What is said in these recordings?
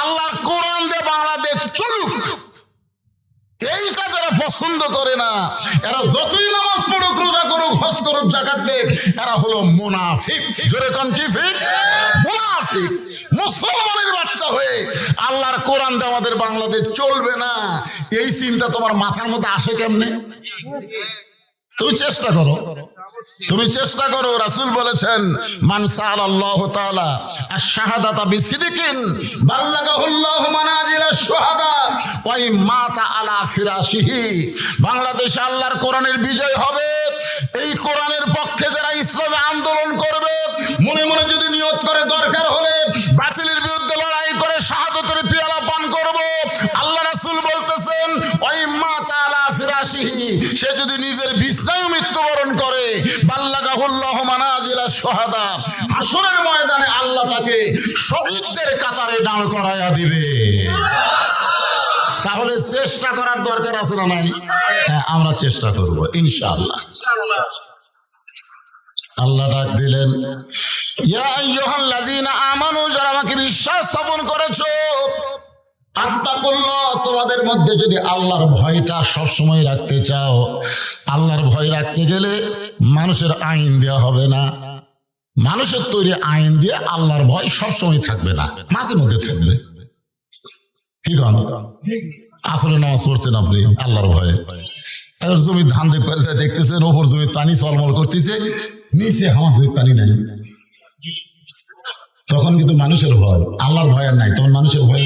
আল্লাহর কোরআন দিয়ে বাংলাদেশ চলুক, এইটা যারা পছন্দ করে না, এরা যতই নামাজ পড়ুক, রোজা করুক, হজ করুক, যাকাত দেখ, এরা হলো মুনাফিক। জোরে কোন কি ফিক? মুনাফিক। মুসলমানের বাচ্চা হয়ে আল্লাহর কোরআন দিয়ে আমাদের বাংলাদেশ চলবে না, এই চিন্তা তোমার মাথার মধ্যে আসে কেমনে? তুমি চেষ্টা করো, তুমি চেষ্টা করো। রাসূল বলেছেন, মান সাআলাল্লাহু তাআলা আশ-শাহাদাতা বিসিদকিন বাল্লাগাহুল্লাহু মানাজিলাশ শুহাদা ওয়া মাতা আলা ফিরাশিহি। বাংলাদেশে আল্লাহর কোরআনের বিজয় হবে। এই কোরআনের পক্ষে যারা ইসলামে আন্দোলন করবে, মনে মনে যদি নিয়ত করে দরকার হলে বাতিলের বিরুদ্ধে লড়াই করে শাহাদাতের পেয়ালা পান করব, আল্লাহ রাসূল বলতেছেন ওয়া মাতা আলা ফিরাশিহি, সে যদি নিজের বিছানায় মৃত্যুবরণ করে, বাল্লাগাহুল্লাহু মানাজিলাশ শুহাদা, হাসরের ময়দানে আল্লাহ তাকে শহীদদের কাতারে দাঁড় করায়া দিবে। তাহলে চেষ্টা করার দরকার আছে না নাই? হ্যাঁ, আমরা চেষ্টা করব ইনশাআল্লাহ। আল্লাহ ডাক দিলেন, ইয়া আইয়ুহাল্লাযীনা আমানু, যারা আমাকে বিশ্বাস স্থাপন করেছো, আত্তাকুল্লাহ, তোমাদের মধ্যে যদি আল্লাহর ভয়টা সবসময় রাখতে চাও, আল্লাহর ভয় রাখতে গেলে মানুষের আইন দেওয়া হবে না, মানুষের তৈরি আইন দিয়ে আল্লাহর ভয় সবসময় থাকবে না, মাঝে মধ্যে থাকবে। কি কন? আসলে নামাজ পড়ছেন আপনি আল্লাহর ভয়ে, এবার জমি ধান দেখতেছেন, ওপর জমি পানি চলমল করতেছে, নিচে আমার পানি নাই, তখন কিন্তু মানুষের ভয়, আল্লাহর ভয় আর নাই, তখন মানুষের ভয়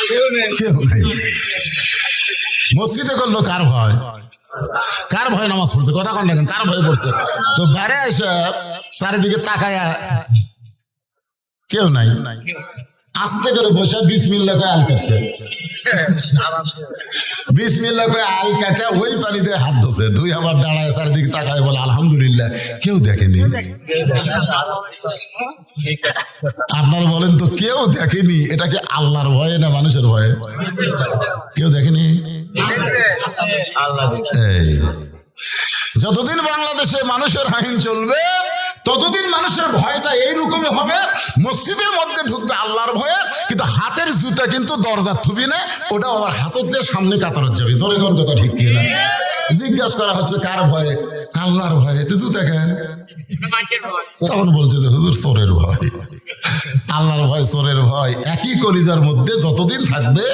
কেউ নাই। মসজিদে করলো কার ভয়? কার ভয় নামাজ পড়ছে? কথা কন না, কার ভয় পড়ছে? তো বাইরে এসে চারিদিকে তাকায়া কেউ নাই, আস্তে করে বসে বিসমিল্লাহ করে আল কাটছে, বিসমিল্লাহ করে আল কাটে ওই পানিতে হাত ধোছে, দুই আবার দাঁড়ায় চারিদিকে তাকায় বলে আলহামদুলিল্লাহ, কেউ দেখেনি। আপনারা বলেন তো, কেউ দেখেনি, এটা কি আল্লাহর ভয়ে না মানুষের ভয়ে? কেউ দেখেনি। যতদিন বাংলাদেশে মানুষের আইন চলবে, ততদিন মানুষের ভয়টা এইরকমই হবে। মসজিদের মধ্যে ঢুকবে আল্লাহর ভয়ে, কিন্তু হাতের জুতা কিন্তু দরজা থুবি না, ওটা আবার হাতত দিয়ে সামনে কাতারত যাবে। জোরে কোন কথা ঠিক কিনা? জিজ্ঞাসা করা হচ্ছে কার ভয়ে? আল্লাহর ভয়ে। তো জুতা কেন? তখন বলছে যে হুজুর চোরের ভয়। আল্লাহর ভয়, চোরের ভয় একই কলিজার মধ্যে যতদিন থাকবে,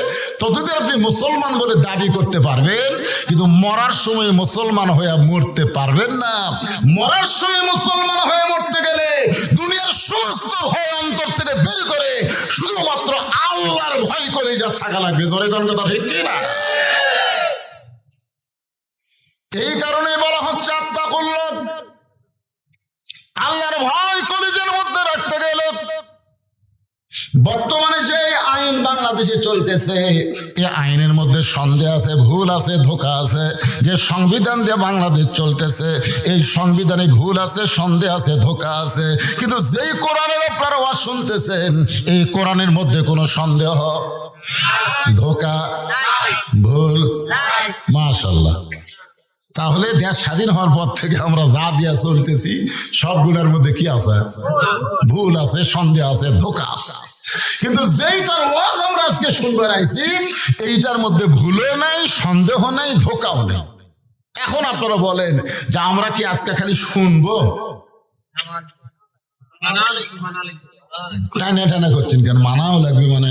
ততদিন আপনি মুসলমান বলে দাবি করতে পারবেন, কিন্তু মরার সময় মুসলমান হয়ে মরতে পারবেন না। মরার সময় মুসলমান হয়ে মরতে গেলে দুনিয়ার সমস্ত ভয় অন্তর থেকে বের করে শুধুমাত্র আল্লাহর ভয় করে যা থাকা লাগবে। জোরে কোন কথা ঠিক কিনা? এই কারণে বলা হচ্ছে আত্তাকুল্লাহ, আল্লাহর ভয় কলিজার মধ্যে রাখতে গেলে। বর্তমানে যে আইন বাংলাদেশে চলতেছে, এই আইনের মধ্যে সন্দেহ আছে, ভুল আছে, ধোঁকা আছে। যে সংবিধান দিয়ে বাংলাদেশ চলতেছে, এই সংবিধানে ভুল আছে, সন্দেহ আছে, ধোঁকা আছে। কিন্তু যেই কোরআনের আপনারা ওয়াজ শুনতেছেন, এই কোরআনের মধ্যে কোনো সন্দেহ, ধোঁকা, ভুল, মাশাআল্লাহ। তাহলে দেশ স্বাধীন হওয়ার পর থেকে আমরা যা দিয়া চলতেছি, সবগুলোর মধ্যে কি আছে? ভুল আছে, সন্দেহ আছে, ধোঁকা আছে। কিন্তু যেইটার ওয়াজ আমরা আজকে শুনবার আইছি, এইটার মধ্যে ভুলও নাই, সন্দেহ নাই, ধোঁকাও নেই। এখন আপনারা বলেন যে আমরা কি আজকে খালি শুনবো? টানা টানা করছেন কেন? মানাও লাগবে, মানে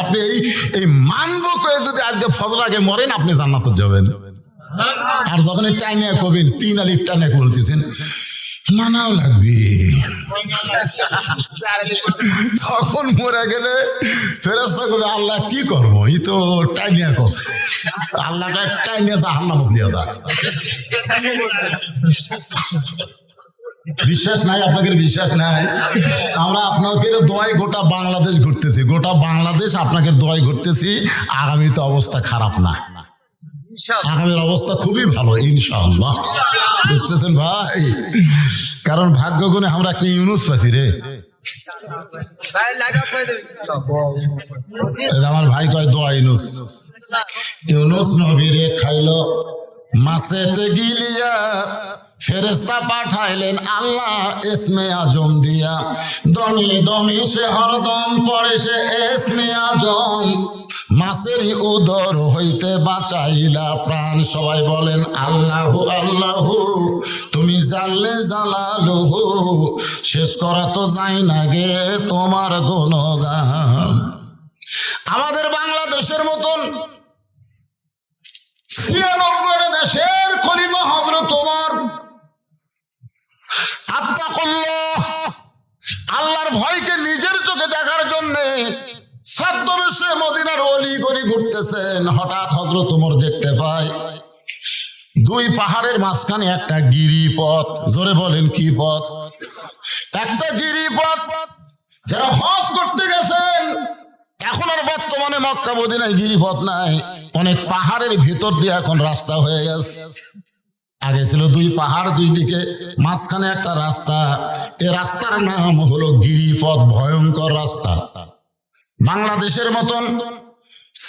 আপনি এই মানবো করে যদি আজকে ফজর আগে মরেন, আপনি জান্নাতে যাবেন। আর যখন টাইনে কবেন, 3 আলিফ টানে বলতেছেন মানাও লাগবে, তখন মরে গেলে ফেরেশতা কবে আল্লাহ কি করবো, ই তো টাইনিয়া করছে, আল্লাহ টাইনিয়া জাহান্নামে দিয়ে যায়। বিশ্বাস নাই আপনাদের? বিশ্বাস নাই? আমরা আপনাকে দোয়ায় গোটা বাংলাদেশ ঘুরতেছি, গোটা বাংলাদেশ আপনাকে দোয়ায় ঘুরতেছি। আগামী তো অবস্থা খারাপ না, আগামীর অবস্থা খুবই ভালো ইনশাআল্লাহ। বুঝতেছেন ভাই? কারণ ভাগ্য গুণে আমরা কি ইউনুস পাচ্ছি রে। আমার ভাই কয় দোয়া ইউনুস, ইউনুস নবীরে খাইলো মাছেতে গিলিয়া ফেরেশতা পাঠাইলেন আল্লাহ ইসমে আজম দিয়া, দমে দমে সে হরদম পড়ে সে ইসমে আজম, মাছেরই উদর হইতে বাঁচাইলা প্রাণ। সবাই বলেন আল্লাহু আল্লাহু, তুমি জানলে জালালুহু, শেষ করা তো যায় না গে তোমার গুণগান। আমাদের বাংলাদেশের মতন ৯৬ দেশের খলিফা হযরত ওমর আত্তাকুল্লাহ, আল্লাহর ভয়কে নিজের চোখে দেখার জন্যে ছদ্মবেশে মদিনার অলি গলি ঘুরতেছেন। হঠাৎ হযরত ওমর দেখতে পায় দুই পাহাড়ের মাঝখানে একটা গিরিপথ। জোরে বলেন কি পথ? একটা গিরিপথ। যারা হজ করতে গেছেন, এখন আর বর্তমানে মক্কা মদিনায় গিরিপথ নাই, অনেক পাহাড়ের ভিতর দিয়ে এখন রাস্তা হয়ে গেছে। আগে ছিল দুই পাহাড়, দুই দিকে মাঝখানে একটা রাস্তা। এই রাস্তার নাম হলো গিরিপথ, ভয়ঙ্কর রাস্তা। বাংলাদেশের মতন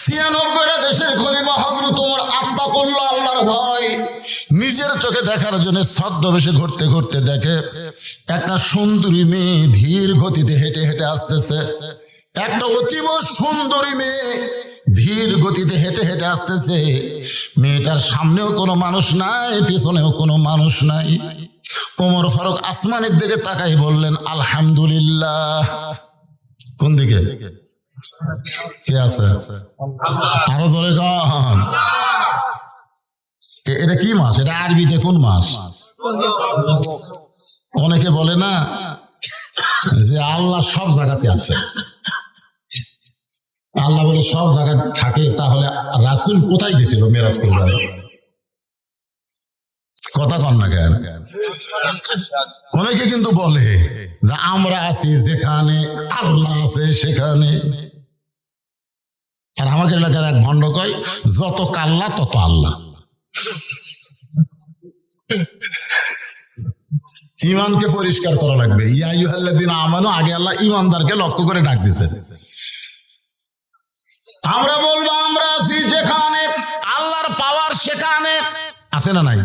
৯৬টা দেশের খলিফা হযরত ওমর আত্তাকুল্লাহ, আল্লাহর ভয় নিজের চোখে দেখার জন্য ছদ্মবেশে ঘুরতে ঘুরতে দেখে একটা সুন্দরী মেয়ে ধীর গতিতে হেঁটে হেঁটে আসতেছে। একটা অতীব সুন্দরী মেয়ে ধীর গতিতে হেঁটে হেঁটে আসতেছে। মেয়েটার সামনেও কোনো মানুষ নাই, পিছনেও কোনো মানুষ নাই। ওমর ফারুক আসমানের দিকে তাকাই বললেন আলহামদুলিল্লাহ। কোন দিকে? কে আছে? আরো জোরে গান। এটা কি মাস? এটা আরবিতে কোন মাস? অনেকে বলে না যে আল্লাহ সব জায়গাতে আছে। আল্লাহ বলে সব জায়গায় থাকে, তাহলে রাসূল কোথায় গেছিল মেরাজ করবার? কথা কন না কেন? অনেকে কিন্তু বলে যে আমরা আছি যেখানে আল্লাহ আছে সেখানে। আর আমাকে এলাকার এক ভণ্ড কয় যত কাল্লা তত আল্লাহ। ইমানকে পরিষ্কার করা লাগবে। ইয়া আইয়ুহাল্লাযীনা আমানু, আগে আল্লাহ ইমানদারকে লক্ষ্য করে ডাক দিয়েছেন। আমরা বলবো আমরা আছি যেখানে আল্লাহর পাওয়ার সেখানে আছে না নাই?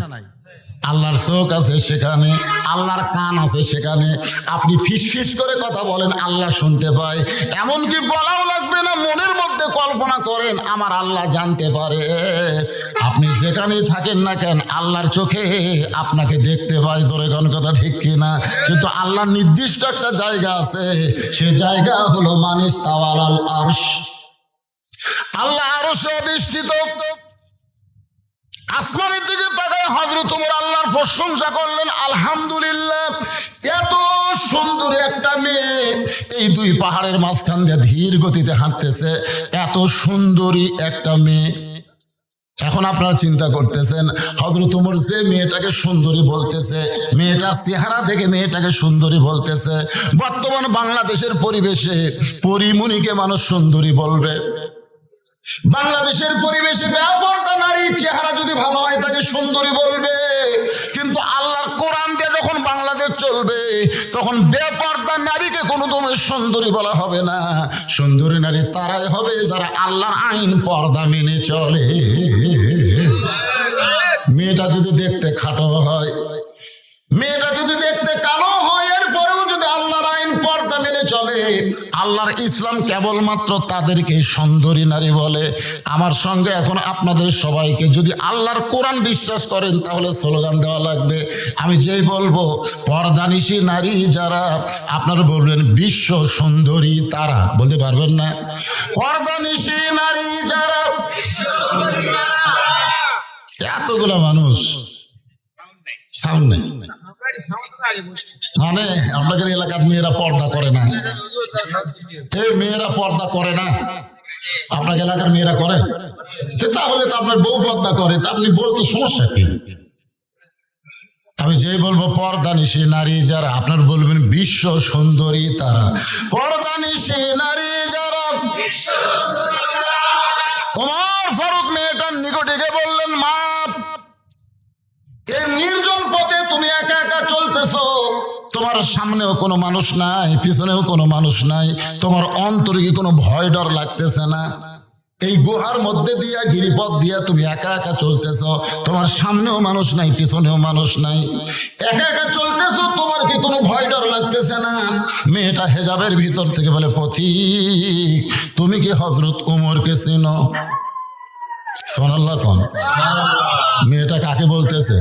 আল্লাহর চোখ আছে সেখানে, আল্লাহর কান আছে সেখানে। আপনি ফিস ফিস করে কথা বলেন, আল্লাহ শুনতে পায়। এমনকি বলাও লাগবে না, মনের মধ্যে কল্পনা করেন আমার আল্লাহ জানতে পারে। আপনি যেখানেই থাকেন না কেন, আল্লাহর চোখে আপনাকে দেখতে পায়। জোরে কোন কথা ঠিক কিনা? কিন্তু আল্লাহর নির্দিষ্ট একটা জায়গা আছে, সে জায়গা হলো মানিস তাওয়ালাল আরশ। আল্লাহ আরশে অধিষ্ঠিত। আসমানের দিকে তাকায় হযরত ওমর আল্লাহর প্রশংসা করলেন আলহামদুলিল্লাহ। এত সুন্দর একটা মেয়ে এই দুই পাহাড়ের মাঝখান দিয়ে ধীর গতিতে হাঁটতেছে, এত সুন্দরী একটা মেয়ে। এখন আপনারা চিন্তা করতেছেন হযরত ওমর যে মেয়েটাকে সুন্দরী বলতেছে, মেয়েটার চেহারা দেখে মেয়েটাকে সুন্দরী বলতেছে। বর্তমান বাংলাদেশের পরিবেশে পরিমণিকে মানুষ সুন্দরী বলবে। বাংলাদেশের পরিবেশে বেপরদা নারী চেহারা যদি ভালো হয় তাকে সুন্দরী বলবে। কিন্তু আল্লাহর কোরআন দিয়ে যখন বাংলাদেশ চলবে, তখন বেপরদা নারীকে কোনো তোমার সুন্দরী বলা হবে না। সুন্দরী নারী তারাই হবে যারা আল্লাহর আইন পর্দা মেনে চলে। মেয়েটা যদি দেখতে খাটো হয়, মেয়েটা যদি দেখতে কালো হয়, এরপরেও যদি আল্লাহর আইন পর্দা মেনে চলে, আল্লাহর ইসলাম কেবলমাত্র তাদেরকে সুন্দরী নারী বলে। আমার সঙ্গে এখন আপনাদের সবাইকে যদি আল্লাহর কোরআন বিশ্বাস করেন, তাহলে স্লোগান দেওয়া লাগবে। আমি যেই বলবো পর্দানিশী নারী যারা, আপনারা বলবেন বিশ্ব সুন্দরী তারা। বলতে পারবেন না? পর্দানিশী নারী যারা। এতগুলো মানুষ সামনে, মানে আপনাদের এলাকার মেয়েরা পর্দা করে না। এই মেয়েরা পর্দা করে না, আপনার এলাকার মেয়েরা করে। তাহলে তো আপনার বউ পর্দা করে, তা আপনি বলতে সমস্যা কি? আমি যেই বলবো পর্দানিশী নারী যারা, আপনার বলবেন বিশ্ব সুন্দরী তারা। পর্দানিশী নারী যারা। ওমর ফারুক মেয়েটার নিকটে গিয়ে বললেন, মা, এই নির্জন পথে তুমি একা একা চলতেছো, তোমার সামনেও কোনো মানুষ নাই, পিছনেও কোনো মানুষ নাই, তোমার অন্তরে কি কোনো ভয় ডর লাগতেছে না? এই গুহার মধ্যে দিয়া গিরিপথ দিয়া তুমি একা একা চলতেছ, তোমার সামনেও মানুষ নাই পিছনেও মানুষ নাই, একা একা চলতেছ, তোমার কি কোনো ভয় ডর লাগতেছে না? মেয়েটা হেজাবের ভিতর থেকে বলে, পথিক তুমি কি হযরত উমরকে চিনো? সুবহানাল্লাহ কোন? মেয়েটা কাকে বলতেছে?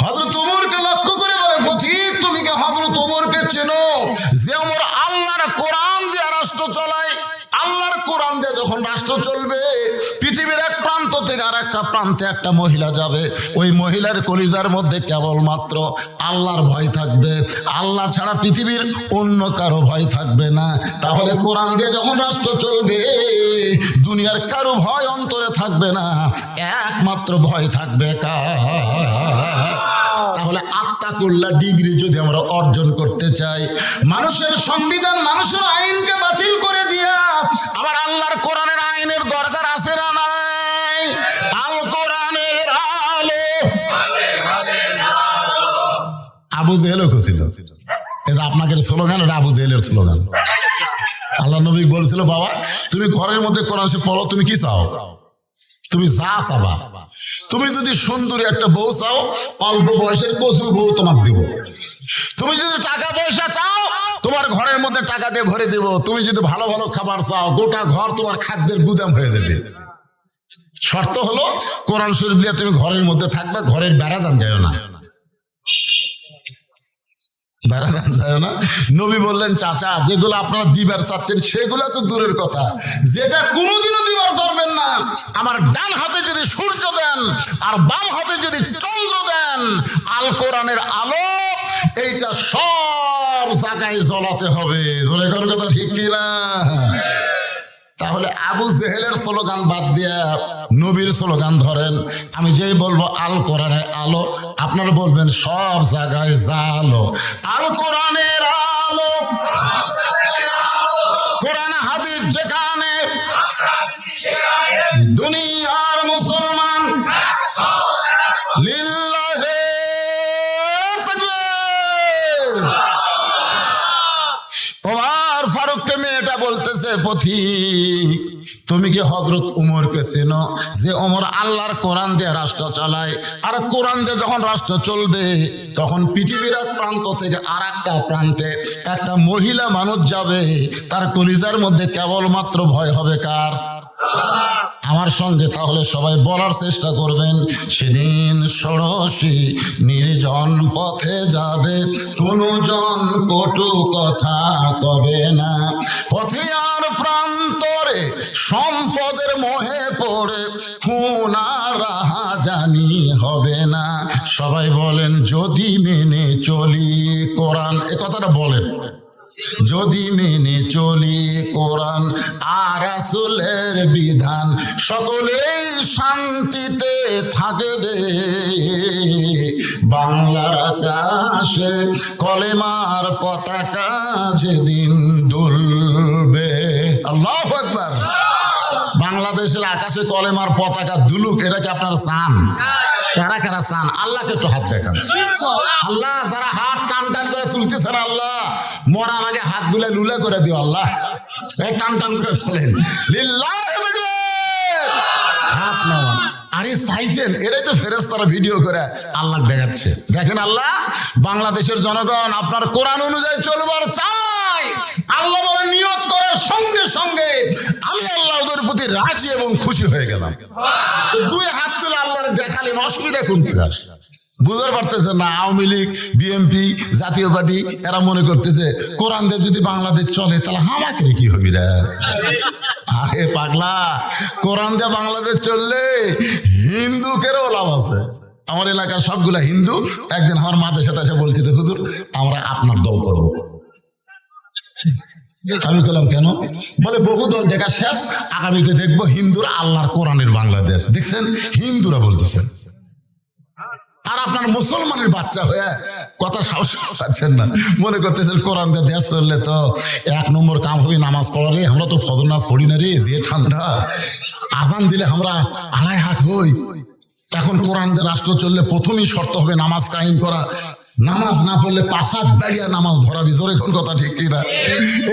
হযরত উমরকে লক্ষ্য করে বলে, পথিক তুমি কি হযরত উমরকে চেনো? যে উমর আল্লাহর কোরআন দিয়ে রাষ্ট্র চালায়। আল্লাহর কোরআন দিয়ে যখন রাষ্ট্র চলবে, পৃথিবীর এক প্রান্ত থেকে আর একটা প্রান্তে একটা মহিলা যাবে, ওই মহিলার কলিজার মধ্যে কেবলমাত্র আল্লাহর ভয় থাকবে, আল্লাহ ছাড়া পৃথিবীর অন্য কারো ভয় থাকবে না। তাহলে কোরআন দিয়ে যখন রাষ্ট্র চলবে, দুনিয়ার কারো ভয় অন্তরে থাকবে না, একমাত্র ভয় থাকবে কার? তাহলে আত্মাকুল্লাহ ডিগ্রি যদি আমরা অর্জন করতে চাই, মানুষের সংবিধান মানুষের আইনকে বাতিল করে দিয়া আবার আল্লাহর কোরআনের আইনের দরকার আছে না নাই? আল কোরআনের আলো। আবু জেহেলও খুশিল, এই যে আপনাদের স্লোগান, ওটা আবু জেহেলের স্লোগান। আল্লাহ নবী বলছিল, বাবা তুমি ঘরের মধ্যে কোরআন শরীফ পড়ো, তুমি কি চাও? তুমি যা চাবা। তুমি যদি সুন্দরী একটা বউ চাও, অল্প বয়সের কচু বউ তোমাকে দিব। তুমি যদি টাকা পয়সা চাও, তোমার ঘরের মধ্যে টাকা দিয়ে ভরে দেব। তুমি যদি ভালো ভালো খাবার চাও, গোটা ঘর তোমার খাদ্যের গুদাম হয়ে যাবে। শর্ত হলো কোরআন শরীফ দিয়ে তুমি ঘরের মধ্যে থাকবে, ঘরের বেড়াদান যায় না, বেড়াদান যায় না। নবী বললেন, চাচা যেগুলো আপনারা দিবার চাচ্ছেন সেগুলো তো দূরের কথা, যেটা কোনোদিনও দিবার পারবেন না, আমার ডান হাতে যদি সূর্য দেন আর বাম হাতে যদি চন্দ্র দেন, আল কোরআনের আলো এইটা সব জায়গায় জ্বলাতে হবে। ধরে কোন কথা ঠিক কিনা? তাহলে আবু জেহেলের স্লোগান বাদ দিয়া নবীর স্লোগান ধরেন। আমি যেই বলবো আল কোরআনের আলো, আপনারা বলবেন সব জায়গায় জালো। আল কোরআনের আলো, কোরআন হাদিস যেখানে, দুনিয়ার মুসলমান লিল্লাহে তাকবীর। ওমর ফারুককে মেয়েটা বলতেছে, পথিক তুমি কি হযরত উমরকে চেনো? যে ওমর আল্লাহর কোরআন দিয়ে রাষ্ট্র চালায়, আর কোরআন দিয়ে যখন রাষ্ট্র চলবে, তখন পৃথিবীর এক প্রান্ত থেকে আর একটা প্রান্তে একটা মহিলা মানুষ যাবে, তার কলিজার মধ্যে কেবলমাত্র ভয় হবে কার? আমার সঙ্গে তাহলে সবাই বলার চেষ্টা করবেন, সেদিন ষোড়শী নির্জন পথে যাবে, কোনো জন কটু কথা কবে না, পথে আর প্রান্তরে সম্পদের মোহে পড়ে খুন আর রাহাজানি হবে না। সবাই বলেন, যদি মেনে চলি কোরআন। এ কথাটা বলেন, যদি মেনে চলি কোরআন আর রাসূলের বিধান, সকলেই শান্তিতে থাকবে, বাংলার আকাশে কলেমার পতাকা যেদিন দুলবে। আল্লাহু আকবার। বাংলাদেশের আকাশে কলেমার পতাকা দুলুক, এটা কি আপনার চান? কারা কারা চান? আল্লাহকে একটু হাত দেখান। আল্লাহ যারা হাত টান টান করে তুলতেছেন, আল্লাহ মরার আগে হাত গুলা লুলা করে দিও। আল্লাহ টান টান করে চলেন, হাত নামান। আরে চাইছেন, এটাই তো ফেরেশতারা ভিডিও করে আল্লাহ দেখাচ্ছে। দেখেন আল্লাহ, বাংলাদেশের জনগণ আপনার কোরআন অনুযায়ী চলবার চাই। আল্লাহ বলে, নিয়ত করার সঙ্গে সঙ্গে আমি আল্লাহ ওদের প্রতি রাজি এবং খুশি হয়ে গেলাম। দুই হাত তুলে আল্লাহর দেখালেন, অসুবিধা কোন জায়গা? বুঝতে পারতেছে না আওয়ামী লীগ, বিএনপি, জাতীয় পার্টি, এরা মনে করতেছে কোরআন দিয়ে যদি বাংলাদেশ চলে তাহলে আমাকে কি হবে রে? আরে পাগলা, কোরআন দিয়ে বাংলাদেশ চললে হিন্দুকেরও লাভ আছে। আমার এলাকার সবগুলা হিন্দু একদিন আমার মাদের সাথে এসে বলছে, হুজুর আমরা আপনার দল করবো। আমি বললাম কেন? বলে বহু দল দেখা শেষ, আগামীতে দেখবো হিন্দুর আল্লাহর কোরআনের বাংলাদেশ। দেখছেন, হিন্দুরা বলতেছেন, আর আপনার মুসলমানের বাচ্চা হয়ে কথা সাহস পাচ্ছেন না, মনে করতেছেন কোরআন দিয়ে দেশ চললে তো এক নম্বর কাম হবে নামাজ পড়া রে। আমরা তো ফজর নামাজ পড়ি না রে, যে ঠান্ডা, আজান দিলে আমরা আড়াই হাত হই। এখন কোরআন দিয়ে রাষ্ট্র চললে প্রথমেই শর্ত হবে নামাজ কায়েম করা। নামাজ না পড়লে পাঁচাত বেড়িয়া নামাজ ধরাবি, জোরে কোন কথা ঠিক কিনা?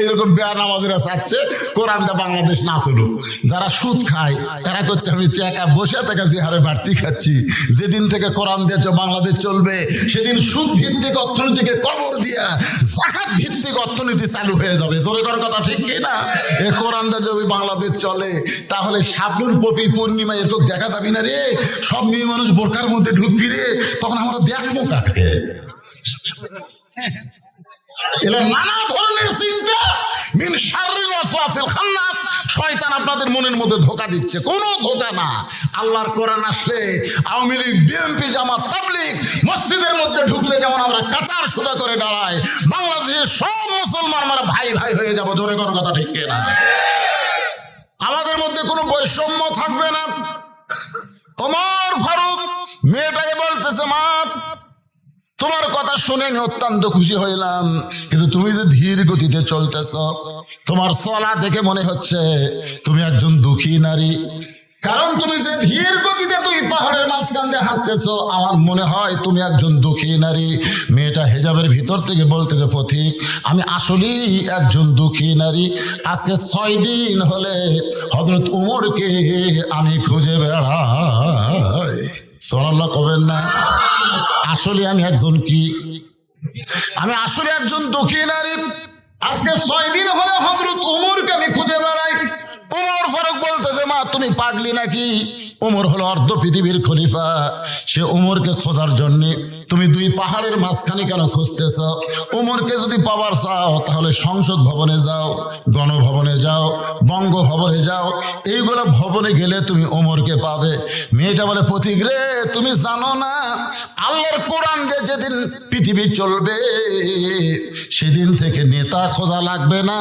এইরকম বেয়া নামাজেরা চাচ্ছে কোরআনটা বাংলাদেশ না চলুক। যারা সুদ খায় তারা করছে আমি একা বসে থেকে যে হারে বাড়তি খাচ্ছি, যেদিন থেকে কোরআন দিয়েছ বাংলাদেশ চলবে সেদিন সুদ ভিত্তিক অর্থনীতিকে কবর দিয়া জাকাত ভিত্তিক অর্থনীতি চালু হয়ে যাবে, জোরে কোন কথা ঠিক কিনা? এ কোরআনটা যদি বাংলাদেশ চলে তাহলে শাবনুর পপি পূর্ণিমা এরকম দেখা যাবি না রে, সব মেয়ে মানুষ বোরকার মধ্যে ঢুকবি রে, তখন আমরা দেখবো কাকে? নানা ধরনের চিন্তা, মিন শাররিল ওয়াসওয়াসিল খান্নাস, শয়তান আপনাদের মনের মধ্যে ধোঁকা দিচ্ছে। কোনো ধোঁকা না। আল্লাহর কোরআন আসলে আওয়ামী লীগ, বিএনপি, জামাত, তাবলীগ মসজিদের মধ্যে ঢুকলে যেমন আমরা কাতার সোজা করে দাঁড়াই, বাংলাদেশের সব মুসলমান আমরা ভাই ভাই হয়ে যাবো, জোরে কোনো কথা ঠিক কিনা? আমাদের মধ্যে কোনো বৈষম্য থাকবে না। ওমর ফারুক মেয়েটাকে বলতেছে, মা তোমার কথা শুনে আমি অত্যন্ত খুশি হইলাম, কিন্তু তুমি যে ধীর গতিতে চলতেছ, তোমার চলা দেখে মনে হচ্ছে তুমি একজন দুঃখী নারী। কারণ তুমি যে ধীর গতিতে তুই পাহাড়ের মাঝখান দিয়ে হাঁটতেছ, আমার মনে হয় তুমি একজন দুঃখী নারী। মেয়েটা হেজাবের ভিতর থেকে বলতেছে, পথিক আমি আসলেই একজন দুঃখী নারী। আজকে 6 দিন হলে হযরত উমরকে আমি খুঁজে বেড়াই। সুবহানাল্লাহ কবেন না? আসলে আমি একজন কি? আমি আসলে একজন দুঃখী নারী। আজকে 6 দিন হলে হযরত উমরকে আমি খুঁজে বেড়াই। উমর ফারুক বলতেছে, মা তুমি পাগলি নাকি? উমর হলো অর্ধ পৃথিবীর খলিফা, সে উমরকে খোঁজার জন্য তুমি 2 পাহাড়ের মাঝখানে কেন খুঁজতেছ? উমরকে যদি পাবার চাও তাহলে সংসদ ভবনে যাও, গণভবনে যাও, বঙ্গভবনে যাও, এইগুলো ভবনে গেলে তুমি উমরকে পাবে। মেয়েটা বলে, পথিক রে তুমি জানো না আল্লাহর কোরআন দিয়ে যেদিন পৃথিবী চলবে সেদিন থেকে নেতা খোঁজা লাগবে না,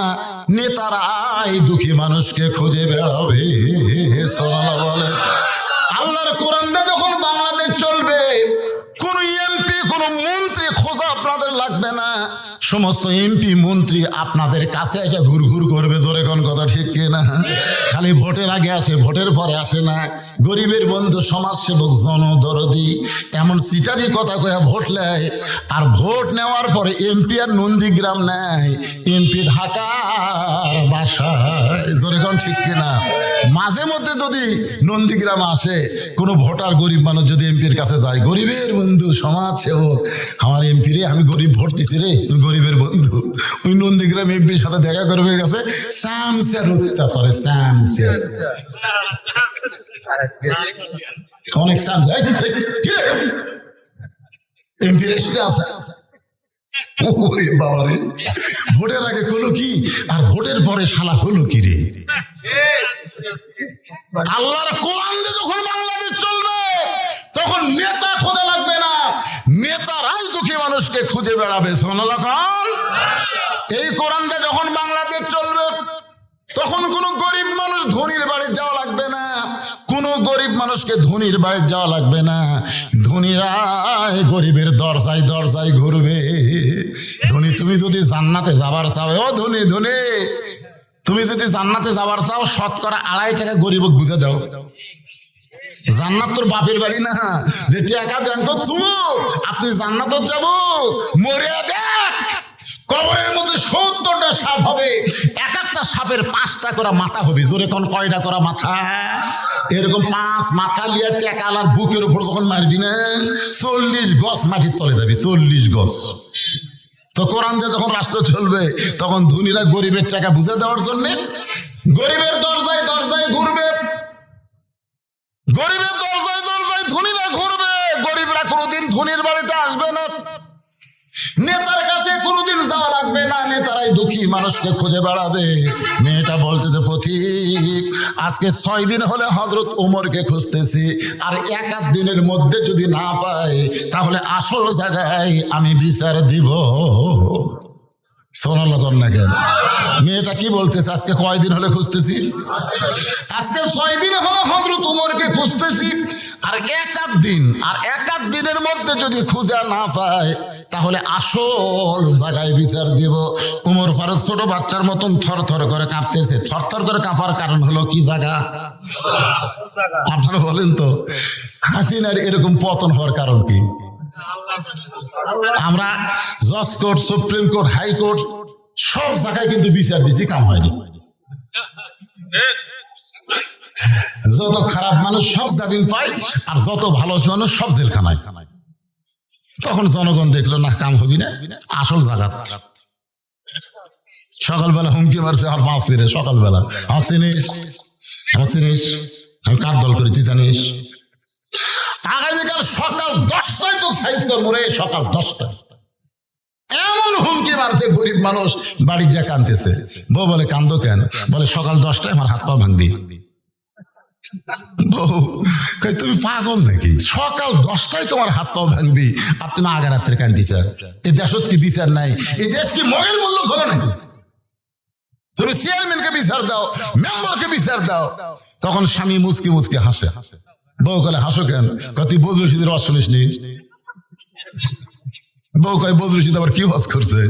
নেতারাই দুঃখী মানুষকে খুঁজে বেড়াবে। সুবহানাল্লাহ বলে। আল্লাহর কোরআনটা যখন বাংলাদেশ চলবে কোন এমপি কোন মন্ত্রী খোঁজা আপনাদের লাগবে না, সমস্ত এমপি মন্ত্রী আপনাদের কাছে এসে ঘুর ঘুর করবে, জোরে কোন কথা ঠিক কিনা? খালি ভোটের আগে আসে, ভোটের পরে আসে না। গরিবের বন্ধু, সমাজসেবক, জনদরদি এমন সিটারি কথা কয়া ভোট নেয়, আর ভোট নেওয়ার পরে এমপি আর নন্দীগ্রাম নেয়, এমপি ঢাকার বাসায়, জোরে কোন ঠিক কিনা? মাঝে মধ্যে যদি নন্দীগ্রাম আসে কোনো ভোটার, গরিব মানুষ যদি এমপির কাছে যায়, গরিবের বন্ধু, সমাজসেবক, আমার এমপি রে, আমি গরিব ভোট দিছি রে, গরিবের বন্ধু, ওই নন্দীগ্রাম এমপির সাথে দেখা করবে, গেছে শামসের অত্যাচারে, শামসের অনেক শামস এমপির এসে আছে। বাবারে, ভোটের আগে হলো কি আর ভোটের পরে শালা হলো কি রে? আল্লাহর কোরআন দিয়ে যখন বাংলাদেশ চলবে তখন নেতা খোঁজা লাগবে না, নেতারাই দুঃখী মানুষকে খুঁজে বেড়াবে। সুবহানাল্লাহ। এই কোরআনটা যখন বাংলাদেশ চলবে তখন কোনো গরিব মানুষ ধনীর বাড়ি যাওয়া লাগবে না, কোনো গরিব মানুষকে ধনীর বাড়ি যাওয়া লাগবে না, ধনীরাই গরিবের দরজায় দরজায় ঘুরবে। ধনী তুমি যদি জান্নাতে যাবার চাও, ও ধনী ধনী তুমি যদি জান্নাতে যাবার চাও, 2.5 টাকা গরিবক বুঝে দাও। জান্নাত তোর বাপের বাড়ি না যে টাকা ব্যাংক তুমি, আর তুই জান্নাত যাবো, মরে দেখ কবরের মধ্যে 70টা সাপ হবে, এক একটা সাপের 5টা করে মাথা হবে, জোরে কোন কয়টা করা মাথা? এরকম 5 মাথা লিয়ে টাকা আলার বুকের উপর যখন মারবি না 40 গজ মাটির তলে যাবি, 40 গজ। তো কোরআন দিয়ে যখন রাষ্ট্র চলবে তখন ধনীরা গরিবের টাকা বুঝে দেওয়ার জন্য গরিবের দরজায় দরজায় ঘুরবে, গরিবের দরজায় দরজায় ধনীরা ঘুরবে। গরিবরা কোনোদিন ধনীর বাড়িতে আসবে না, নেতার কাছে কোনোদিন যাওয়া লাগবে না, নেতারাই দুঃখী মানুষকে খুঁজে বেড়াবে। মেয়েটা বলতেছে, পথিক আজকে 6 দিন হলে হযরত উমরকে খুঁজতেছি, আর 1 দিনের মধ্যে যদি না পাই তাহলে আসল জায়গায় আমি বিচার দিব। সুবহানাল্লাহ কর না কেন? মেয়েটা কি বলতেছে? আজকে কয়দিন হলে খুঁজতেছি? আজকে 6 দিন হলো হযরত উমরকে খুঁজতেছি, আর 1 দিনের মধ্যে যদি খুঁজে না পায় তাহলে আসল জায়গায় বিচার দিব। উমর ফারুক ছোট বাচ্চার মতন থর থর করে কাঁপতেছে। থর থর করে কাঁপার কারণ হলো কি জায়গা? আপনারা বলেন তো, হাসিনার এরকম পতন হওয়ার কারণ কি? আমরা জজ কোর্ট, সুপ্রিম কোর্ট, হাইকোর্ট সব জায়গায় কিন্তু বিচার দিচ্ছি, কাম হয়নি। যত খারাপ মানুষ সব জামিন পায়, আর যত ভালো মানুষ সব জেলখানায়। তখন জনগণ দেখলো না, কাম হবি না, আসল জায়গা। সকালবেলা হুমকি মারছে আমার 5 ফিরে, সকালবেলা আমার চিনিস, আমি কার দল করি তুই জানিস? আগামীকাল সকাল 10টায় তো সাইজ করবো রে, সকাল 10টায়। এমন হুমকি মারছে, গরিব মানুষ বাড়ির যা কাঁদতেছে। বউ বলে কান্দো কেন? বলে সকাল 10টায় আমার হাত পা ভাঙবি। বউ কই তুমি পাগল নাকি? সকাল 10টায় তোমার হাত পা ভাঙবি আর তুমি আগা রাত্রে কান্দিছ? এই দেশত কি বিচার নাই? এই দেশ কি মগের মূল্য ধরে নাকি? তুমি চেয়ারম্যানকে বিচার দাও, মেম্বারকে বিচার দাও। তখন স্বামী মুচকি মুচকি হাসে। বউ কলে হাসো কেন? তুই বদরুল রশিদের ওয়াজ শুনিস নি? বউ কয় বদরুল রশিদ আবার কি ওয়াজ করছে?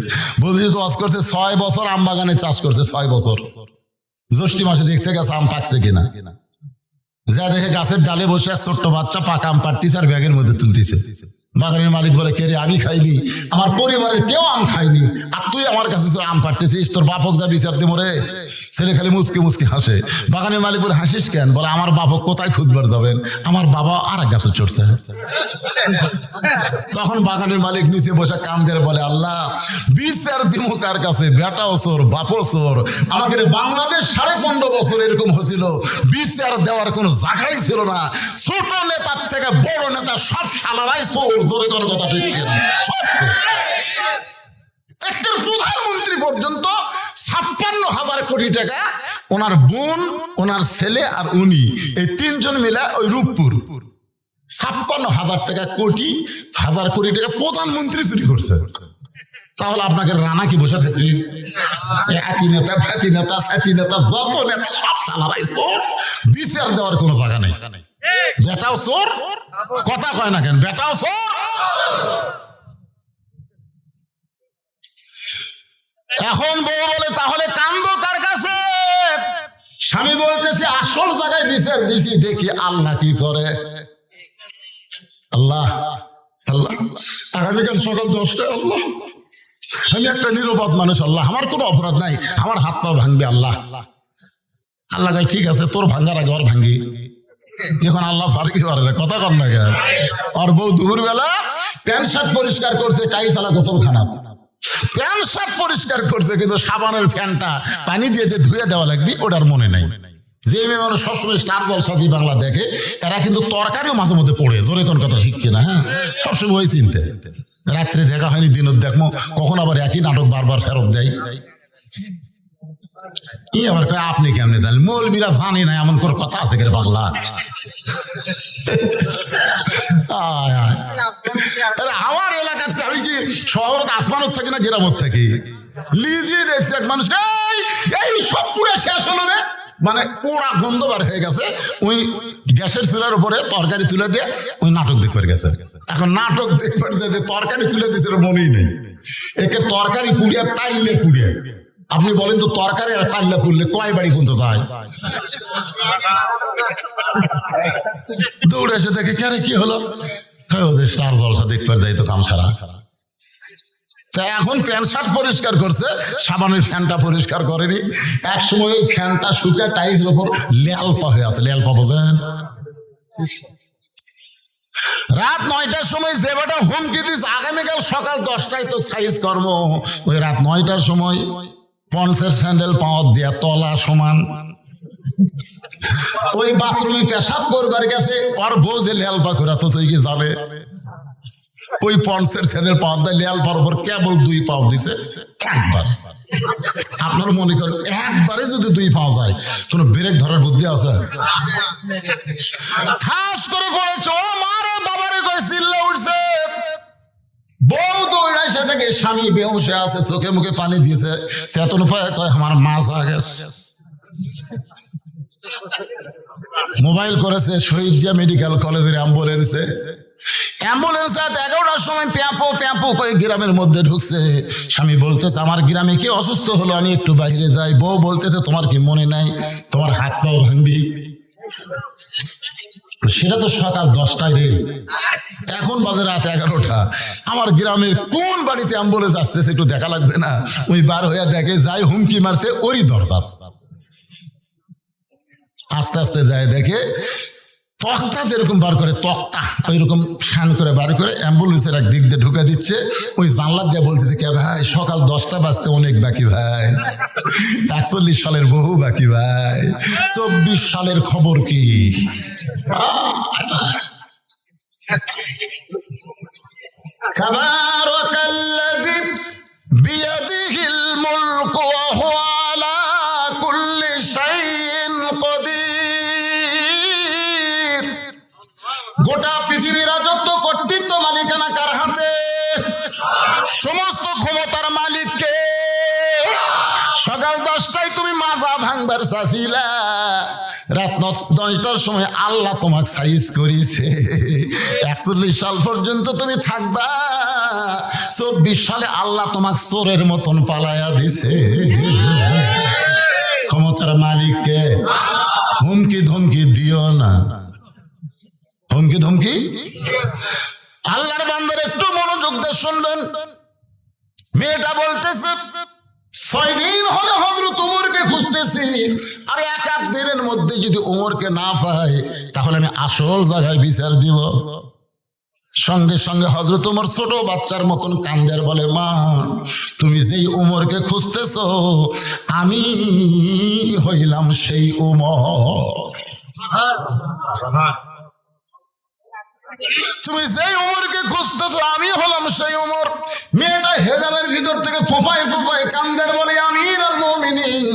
বদরুল রশিদ ওয়াজ করছে 6 বছর আম বাগানে চাষ করছে, 6 বছর। জ্যৈষ্ঠ মাসে দেখতে গেছে আম পাকছে কিনা, যা দেখে গাছের ডালে বসে এক ছোট্ট বাচ্চা পাকা আম পাড়তিছে আর ব্যাগের মধ্যে তুলতিছে। বাগানের মালিক বলে কে রে? আমি খাইনি, আমার পরিবারের কেউ আম খাইনি, আর তুই আমার কাছে আম পাড়তেছিস, তোর বাপক যা বিচার দেবো রে। ছেলে খালি মুচকি মুচকি হাসে। বাগানের মালিক বলে হাসিস কেন? বলে আমার বাপক কোথায় খুঁজবার যাবেন, আমার বাবা আর এক গাছে চড়ছে। তখন বাগানের মালিক নিচে বসে কান ধরে বলে আল্লাহ বিচার দিমো কার কাছে? বেটাও চোর, বাপও চোর। আমাদের বাংলাদেশ 15.5 বছর এরকম হয়েছিল, বিচার দেওয়ার কোনো জায়গাই ছিল না। ছোট নেতার থেকে বড় নেতা সব শালারাই চোর। ধরে কোনো কথা ঠিক কিনা? একটা প্রধানমন্ত্রী পর্যন্ত 56,000 কোটি টাকা, ওনার বোন, ওনার ছেলে আর উনি, এই 3 জন মিলে ওই রূপপুর 56,000 টাকা কোটি, 1000 কোটি টাকা প্রধানমন্ত্রী চুরি করছে। তাহলে আপনাকে রানা কি বসে থাকবে? এতি নেতা, ফ্যাতি নেতা, স্যাতি নেতা, যত নেতা সব শালারাই চোর। বিচার দেওয়ার কোনো জায়গা নেই। বেটাও চোর, কথা কয় না কেন? বেটাও চোর। এখন বউ বলে তাহলে কান্দো কার কাছে? স্বামী বলতেছে আসল জায়গায় বিচার দিছি, দেখি আল্লাহ কি করে। আল্লাহ আল্লাহ আগামীকাল সকাল 10টায় আল্লাহ, আমি একটা নিরপরাধ মানুষ, আল্লাহ আমার কোনো অপরাধ নাই, আমার হাত পা ভাঙবে আল্লাহ। আল্লাহ কয় ঠিক আছে, তোর ভাঙার আগে ওর ভাঙ্গি। এখন আল্লাহ ফারকি পারে না, কথা কর না কেন? আর বউ দুপুর বেলা প্যান্ট শার্ট পরিষ্কার করছে, টাই চালা গোসলখানা, প্যান্ট শার্ট পরিষ্কার করছে, কিন্তু সাবানের ফ্যানটা পানি দিয়ে ধুয়ে দেওয়া লাগবে ওটার মনে নাই। যে মেয়ে মানুষ সবসময় স্টার জলসা জি বাংলা দেখে, এরা কিন্তু তরকারিও মাঝে মধ্যে পড়ে। জোরে কোন কথা ঠিক কিনা? হ্যাঁ, সবসময় ওই চিনতে। রাত্রে দেখা হয়নি, দিনত দেখবো, কখন আবার একই নাটক বারবার ফেরত দেয়। কি আবার কয় আপনি কেমনে জানেন? মৌলবীরা জানি না এমন কোন কথা আছে কেন বাংলা? আমার এলাকাতে আমি কি শহরত আসমানত থাকি না গ্রামত থাকি? লিজি দেখছি এক মানুষ এই সব পুরো শেষ হলো রে, মানে পুরা গন্ধ বার হয়ে গেছে। ওই গ্যাসের চুলার উপরে তরকারি তুলে দিয়ে ওই নাটক দেখবার গেছে। এখন নাটক দেখবার যে তরকারি তুলে দিয়েছিল মনেই নেই। একে তরকারি পুড়িয়ে পাইলে পুড়িয়ে, আপনি বলেন তো তরকারি আর পাল্লা পুড়লে কয় বাড়ি পর্যন্ত যায়? দৌড়ে এসে দেখে কেন কি হলো? স্টার জলসা দেখবার যাই তো কাম ছাড়া। তা এখন প্যান্ট শার্ট পরিষ্কার করছে, সাবানের ফ্যানটা পরিষ্কার করেনি। এক সময় ওই ফ্যানটা শুকে টাইলসের উপর লেলপা হয়ে আছে। লেলপা বোঝেন? রাত 9টার সময় যে বেটা হুমকি দিস আগামীকাল সকাল 10টায় তো সাইজ কর্ম, ওই রাত 9টার সময় পন্সের স্যান্ডেল পাওয়ার দিয়া তলা সমান ওই বাথরুমে পেশাব করবার গেছে, ওর বউ যে লেলপা করে তো তুই কি জানে? ওই পন্সের স্যান্ডেল পাওয়ার দেয়, লেলপার উপর কেবল 2 পাও দিছে একবার। আপনার মনে করেন একবারে যদি 2 পাওয়া যায়, কোন ব্রেক ধরার বুদ্ধি আছে? খাস করে পড়েছে, ও মারে বাবারে কই চিল্লা উঠছে। বউ দৌড়া এসে দেখে স্বামী বেহুশে আছে, চোখে মুখে পানি দিয়েছে। চেতন উপায় কয় আমার মাছ হয়ে গেছে। মোবাইল করেছে শহীদ জিয়া মেডিকেল কলেজের অ্যাম্বুলেন্সে। অ্যাম্বুলেন্স রাত 11টার সময় প্যাঁপো প্যাঁপো করে গ্রামের মধ্যে ঢুকছে। স্বামী বলতেছে আমার গ্রামে কে অসুস্থ হলো, আমি একটু বাইরে যাই। বউ বলতেছে তোমার কি মনে নাই, তোমার হাত পাও ভাঙবি। সেটা তো সকাল 10টায় রে, এখন বাজে রাত 11টা। আমার গ্রামের কোন বাড়িতে অ্যাম্বুলেন্স আসতেছে একটু দেখা লাগবে না? ওই বার হইয়া দেখে যাই হুমকি মারছে ওরই দরকার। আস্তে আস্তে যায় দেখে তক্তা যেরকম বার করে, তক্তা ওইরকম শান করে বার করে অ্যাম্বুলেন্সের এক দিক দিয়ে ঢুকে দিচ্ছে। ওই জানলার যা বলতে থেকে, ভাই সকাল 10টা বাজতে অনেক বাকি ভাই, 41 সালের বহু বাকি ভাই, 24 সালের খবর কি? তাবারাকাল্লাযী বিয়াদিহিল মুলকু ওয়া হুয়া আলা কুল্লি শাইইন কাদির। গোটা পৃথিবীর রাজত্ব, কর্তৃত্ব, মালিকানা কার হাতে? সমস্ত ক্ষমতার মালিক কে? সকাল 10টায় তুমি মাজা ভাঙবার চাইছিলা, রাত 10টার সময় আল্লাহ তোমাকে সাইজ করেছে। 41 সাল পর্যন্ত তুমি থাকবা, 24 সালে আল্লাহ তোমাকে চোরের মতন পালায়া দিছে। ক্ষমতার মালিককে হুমকি ধমকি দিও না, হুমকি ধমকি। আল্লাহর বান্দার একটু মনোযোগ দিয়ে শুনবেন। মেয়েটা বলতেছে 6 দিন হলে হযরত ওমরকে খুঁজতেছি, আর 1-8 দিনের মধ্যে যদি ওমরকে না পাই তাহলে আমি আসল জায়গায় বিচার দিব। সঙ্গে সঙ্গে হযরত ওমর ছোট বাচ্চার মতন কান্দের বলে, মা তুমি যেই ওমরকে খুঁজতেছ আমি হইলাম সেই ওমর। তুমি যেই ওমরকে খুঁজতেছো আমি হলাম সেই ওমর। মেয়েটা হেজাবের ভিতর থেকে ফোঁপায় ফোঁপায় কান্দের বলে, আমিরুল মুমিনিন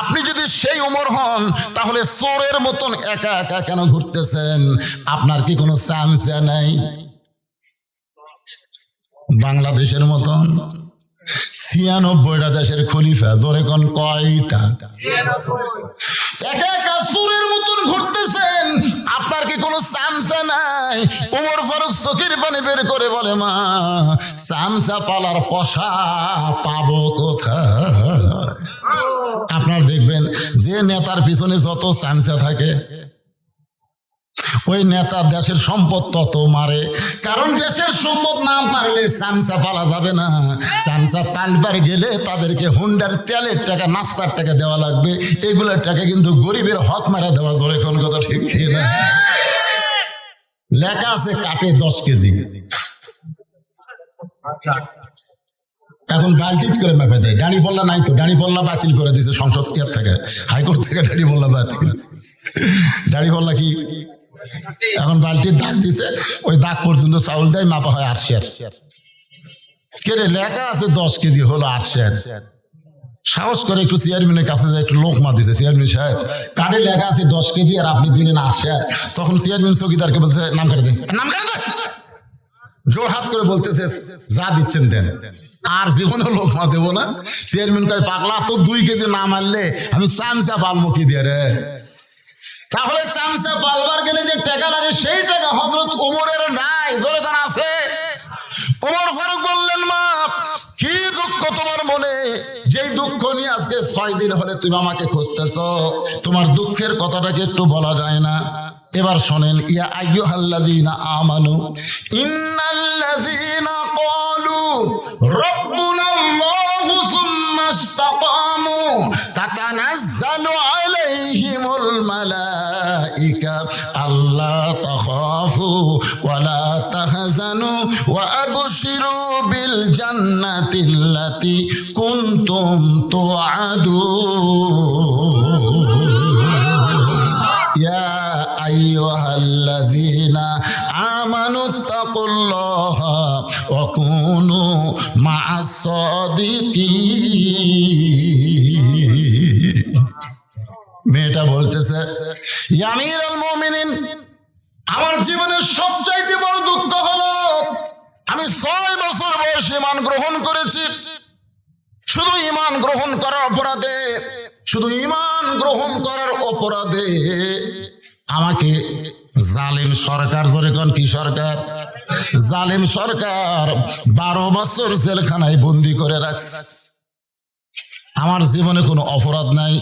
আপনি যদি সেই ওমর হন তাহলে চোরের মতন একা একা কেন ঘুরতেছেন? আপনার কি কোনো চামচা নাই? বাংলাদেশের মতন 96টা দেশের খলিফা, জোরে কোন কয়টা? একা একা চোরের মতন ঘুরতেছেন, আপনার কি কোনো চামচা নাই? ওমর ফারুক চোখের পানি বের করে বলে, মা চামচা পালার পশা পাবো কোথায়? আপনার দেখবেন যে নেতার পিছনে যত চামচা থাকে ওই নেতা দেশের সম্পদ তত মারে, কারণ দেশের সম্পদ না পারলে চামচা পালা যাবে না। চামচা পালবার গেলে তাদেরকে হুন্ডার তেলের টাকা, নাস্তার টাকা দেওয়া লাগবে। এগুলোর টাকা কিন্তু গরিবের হক মারা দেওয়া জোরে কোন কথা ঠিক কি না? লেখা আছে কাটে 10 কেজি, এখন বালতিত করে মেপে দেয়। দাঁড়ি পল্লা নাই তো, দাঁড়ি পল্লা বাতিল করে দিয়েছে সংসদ থেকে, হাইকোর্ট থেকে দাঁড়ি পল্লা বাতিল। দাঁড়ি পল্লা কি এখন বালতির দাগ দিছে, ওই দাগ পর্যন্ত চাউল দেয়, মাপা হয় 8 সের। কে রে লেখা আছে 10 কেজি হলো 8 সের। সাহস করে একটু চেয়ারম্যানের কাছে যায়, একটু লোকমা দিছে, চেয়ারম্যান সাহেব কার্ডে লেখা আছে 10 কেজি আর আপনি দিলেন 8 সের। তখন চেয়ারম্যান চৌকিদারকে বলছে, নাম কাটে দেন, নাম কাটে দেন। জোর হাত করে বলতেছে, যা দিচ্ছেন দেন, আর জীবনে লোকমা দেবো না। চেয়ারম্যান কয়, পাগলা তো 2 কেজি না মারলে আমি চামচা পালমো কি দিয়ে রে? তাহলে চামচা পালবার গেলে যে টাকা লাগে সেই টাকা হযরত ওমরের নাই, জোরে কোন আছে? ওমর ফারুক বললেন, মা কি দুঃখ তোমার মনে, যেই দুঃখ নিয়ে আজকে 6 দিন হলে তুমি আমাকে খুঁজতেছ, তোমার দুঃখের কথাটাকে একটু বলা যায় না? এবার শোনেন, ইয়া আইয়ুহাল্লাযীনা আমানু ইন্নাল্লাযীনা ক্বালু রাব্বুনাল্লাহু সুম্মা ইসতাকামু তাতানাজ্জালু আলাইহিমুল মালাইকা আল্লা তাখাফু ওয়া লা তাহজানু ওয়া আবশিরু বিল জান্নাতিল্লাতী কুনতুম তুআদুন। ইয়া আইয়ুহাল্লাযীনা আমানুত্তাকুল্লাহা ওয়া কুনু মা'আস সাদিকিন। মেয়েটা বলতেছে, ইয়া আমিরুল মুমিনিন আমার জীবনের সবচাইতে বড় দুঃখ হলো আমি 6 বছর বয়সে ঈমান গ্রহণ করেছি। শুধু ঈমান গ্রহণ করার অপরাধে, শুধু ঈমান গ্রহণ করার অপরাধে আমাকে জালিম সরকার, জোরে কোন কি সরকার? জালিম সরকার 12 বছর জেলখানায় বন্দি করে রাখছে। আমার জীবনে কোনো অপরাধ নাই,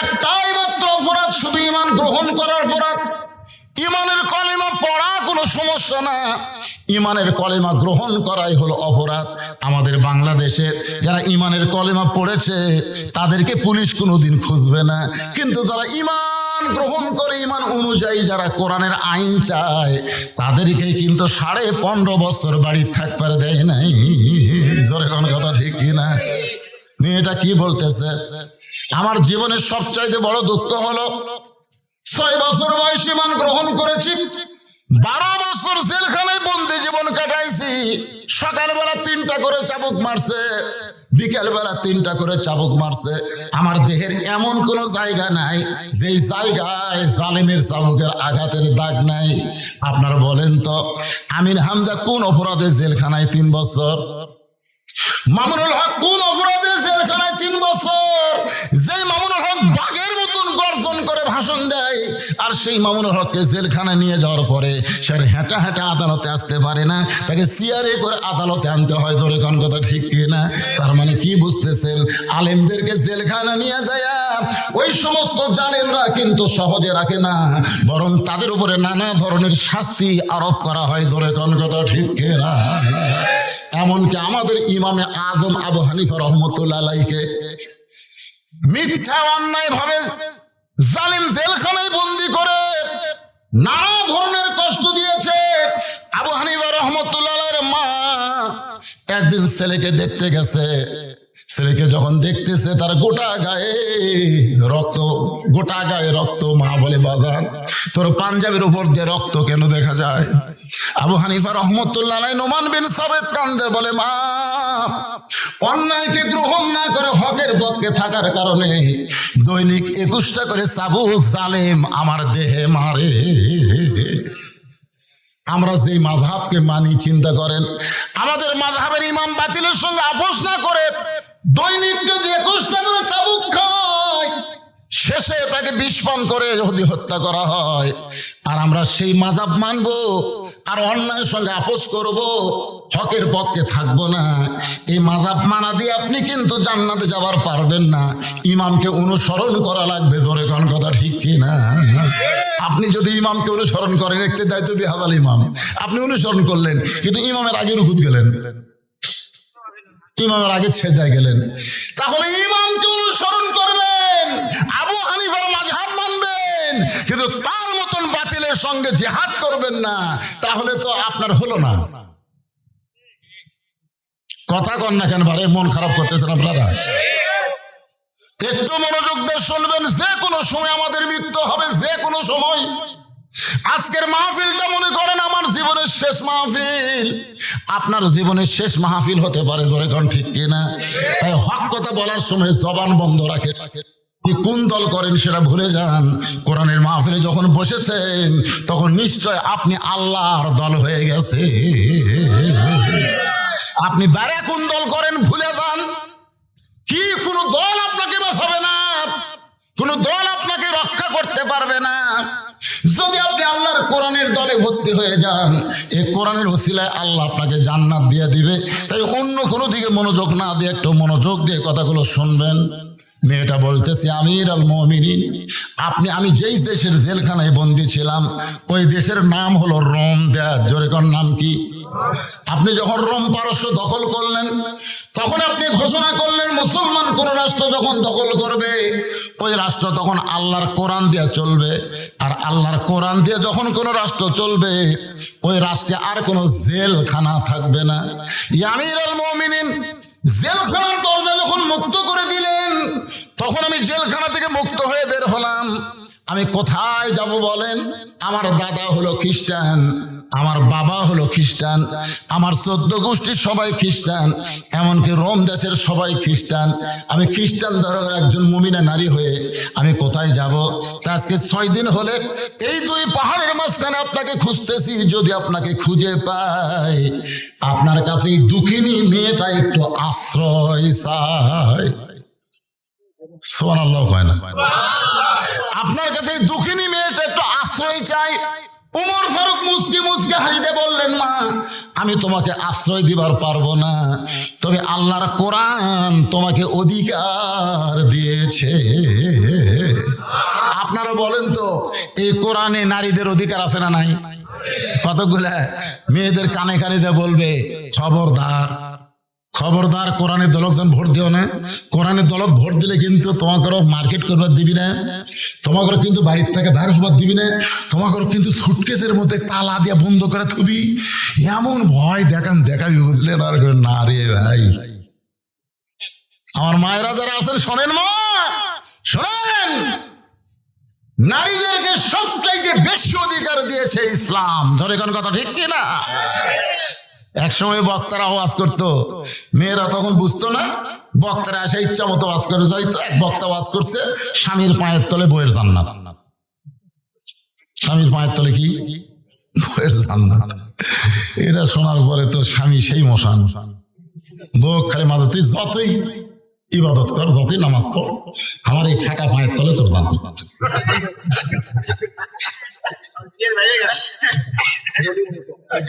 একটাই মাত্র অপরাধ, শুধু ঈমান গ্রহণ করার অপরাধ। ইমানের কলেমা পড়া কোনো সমস্যা না, ইমানের কলেমা গ্রহণ করাই হলো অপরাধ। আমাদের বাংলাদেশে যারা ইমানের কলেমা পড়েছে তাদেরকে পুলিশ কোনোদিন খুঁজবে না, কিন্তু যারা ইমান গ্রহণ করে ইমান অনুযায়ী যারা কোরআনের আইন চায় তাদেরকে কিন্তু 15.5 বছর বাড়ির থাকতে দেয় নাই। জোরে কোন কথা ঠিক কিনা? মেয়েটা কি বলতেছে, আমার জীবনের সবচাইতে বড় দুঃখ হলো 6 বছর বয়সে ইমান গ্রহণ করেছি, 12 বছর জেলখানায় বন্দি জীবন কাটাইছি। সকালবেলা 3টা করে চাবুক মারছে, বিকেলবেলা 3টা করে চাবুক মারছে। আমার দেহের এমন কোন জায়গা নাই যেই জায়গায় জালেমের চাবুকের আঘাতের দাগ নাই। আপনারা বলেন তো আমির হামজা কোন অপরাধে জেলখানায় 3 বছর? মামুনুল হক কোন অপরাধে জেলখানায় 3 বছর? যেই মামুনুল হক বাঘের মতন গর্জন করে ভাষণ দেয়, আর সেই মামুনুল হককে জেলখানায় নিয়ে যাওয়ার পরে সে হেঁটা হেঁটা আদালতে আসতে পারে না, তাকে চেয়ারে করে আদালতে আনতে হয়। ধরে কোন কথা ঠিক কিনা? তার মানে কি বুঝতেছেন, আলেমদেরকে জেলখানায় নিয়ে যায় ওই সমস্ত জালেমরা কিন্তু সহজে রাখে না, বরং তাদের উপরে নানা ধরনের শাস্তি আরোপ করা হয়। ধরে কোন কথা ঠিক কিনা? এমনকি আমাদের ইমামে আজম আবু হানিফা রহমতুল্লাহ আলাইহিকে মিথ্যা অন্যায় ভাবে জালিম জেলখানায় বন্দি করে নানা ধরনের কষ্ট দিয়েছে। আবু হানিফা রহমতুল্লাহ আলাইহির মা একদিন ছেলেকে দেখতে গেছে, ছেলেকে যখন দেখতেছে তার গোটা গায়ে রক্ত। মা বলে, বাজান তোর পাঞ্জাবের উপর দিয়ে রক্ত কেন দেখা যায়? আবু হানিফা রহমতুল্লাহ আলাইহি নোমান বিন সাবেত কান্দে বলে, মা অন্যায়কে গ্রহণ না করে হকের পক্ষে থাকার কারণে দৈনিক 21টা করে চাবুক জালেম আমার দেহে মারে। আমরা যেই মাযহাবকে মানি, চিন্তা করেন আমাদের মাযহাবের ইমাম বাতিলের সঙ্গে আপোষ না করে দৈনিক যদি 21টা করে চাবুক খায়, শেষে তাকে বিষ পান করে যদি হত্যা করা হয়, আর আমরা সেই মাযহাব মানবো আর অন্যায়ের সঙ্গে আপোষ করব, হকের পক্ষে থাকবো না। এই মাযহাব মানা দিয়ে আপনি কিন্তু জান্নাতে যাবার পারবেন না, ইমামকে অনুসরণ করা লাগবে। ধরে কোন কথা ঠিক কিনা? আপনি যদি ইমামকে অনুসরণ করেন, একটি দায়িত্ব বিহাদাল ইমাম, আপনি অনুসরণ করলেন কিন্তু ইমামের আগে রুকুত গেলেন, ইমামের আগে ছেদায় গেলেন, তাহলে ইমামকে অনুসরণ করবেন, আবু হানিফার মাযহাব মানবেন, কিন্তু তার মতন বাতিলের সঙ্গে জিহাদ করবেন না, তাহলে তো আপনার হলো না। কথা কন না কেন? বারে মন খারাপ করতেছেন আপনারা? একটু মনোযোগ দিয়ে শুনবেন, যে কোনো সময় আমাদের মৃত্যু হবে, যে কোনো সময়। আজকের মাহফিলটা মনে করেন আমার জীবনের শেষ মাহফিল, আপনার জীবনের শেষ মাহফিল হতে পারে। জোরে কোন ঠিক কিনা? তাই হক কথা বলার সময় জবান বন্ধ রাখে। কোন দল করেন সেটা ভুলে যান। কোরআনের মাহফিলে যখন বসেছেন তখন নিশ্চয় আপনি আল্লাহর দল হয়ে গেছে। আপনি বাইরে কোন দল করেন ভুলে যান। কি কোন দল আপনাকে বাঁচাবে না, কোন দল আপনাকে রক্ষা করতে পারবে না। যদি আপনি আল্লাহর কোরআনের দলে ভর্তি হয়ে যান, এই কোরআনের ওসিলায় আল্লাহ আপনাকে জান্নাত দিয়ে দিবে। তাই অন্য কোনো দিকে মনোযোগ না দিয়ে একটু মনোযোগ দিয়ে কথাগুলো শুনবেন। মেয়েটা বলতেছে, আমির আল মুমিনিন, আমি যেই দেশের জেলখানায় বন্দি ছিলাম ওই দেশের নাম হলো রোম দেশ। জোরে কোন নাম কি? আপনি যখন রোম পারস্য দখল করলেন তখন আপনি ঘোষণা করলেন মুসলমান কোন রাষ্ট্র যখন দখল করবে ওই রাষ্ট্র তখন আল্লাহর কোরআন দিয়ে চলবে, আর আল্লাহর কোরআন দিয়ে যখন কোন রাষ্ট্র চলবে ওই রাষ্ট্রে আর কোনো জেলখানা থাকবে না। আমির আল মুমিনিন, জেলখানার দরজা যখন মুক্ত করে দিলেন তখন আমি জেলখানা থেকে মুক্ত হয়ে বের হলাম। আমি কোথায় যাব বলেন? আমার দাদা হলো খ্রিস্টান, আমার বাবা হলো খ্রিস্টান, আমার 14 গোষ্ঠীর সবাই খ্রিস্টান, এমনকি রোম দেশের সবাই খ্রিস্টান। আমি খ্রিস্টান ধর্মের একজন মুমিনা নারী হয়ে আমি কোথায় যাব? আজকে 6 দিন হলে এই 2 পাহাড়ের মাঝখানে আপনাকে খুঁজতেছি। যদি আপনাকে খুঁজে পাই, আপনার কাছে এই দুঃখিনী মেয়েটা একটু আশ্রয় চায়। সুবহানাল্লাহ কয় না? আপনার কাছে এই দুঃখিনী মেয়েটা একটু আশ্রয় চাই। উমর ফারুক মুচকি মুচকি হাসিতে বললেন, মা আমি তোমাকে আশ্রয় দিবার পারবো না, তবে আল্লাহর কোরআন তোমাকে অধিকার দিয়েছে। আপনারা বলেন তো এই কোরআনে নারীদের অধিকার আছে না নাই? কতগুলা মেয়েদের কানে কানে যা বলবে খবরদার খবরদার, কোরআনের দলক যেন ভোট দিও না। কোরআনের দলক ভোট দিলে কিন্তু তোমাকে মার্কেট করবার দিবি না, তোমাকে কিন্তু বাড়ির থেকে বাইরে হবার দিবি না, তোমাকে কিন্তু সুটকেসের মধ্যে তালা দিয়ে বন্ধ করে থবি, এমন ভয় দেখাবি, বুঝলেন? আর না রে ভাই, আমার মায়েরা যারা আছেন শোনেন, মা শোনেন, নারীদেরকে সবচাইতে বেশি অধিকার দিয়েছে ইসলাম। ধরে কোন কথা ঠিক কি না? একসময় বক্তারা ওয়াজ করতো, মেয়েরা তখন বুঝতো না, বক্তারা এসে ইচ্ছা মতো ওয়াজ করে যাইতো। এক বক্তা ওয়াজ করছে, স্বামীর পায়ের তলে বইয়ের জান্নাত। স্বামীর পায়ের তলে কি? বইয়ের জান্নাত। এটা শোনার পরে তো স্বামী সেই মশান, বউ খালি মাঝে তুই যতই ইবাদত কর, যতই নামাজ পড়, আমার এই ফাঁকা পায়ের তলে তোর জান্নাত।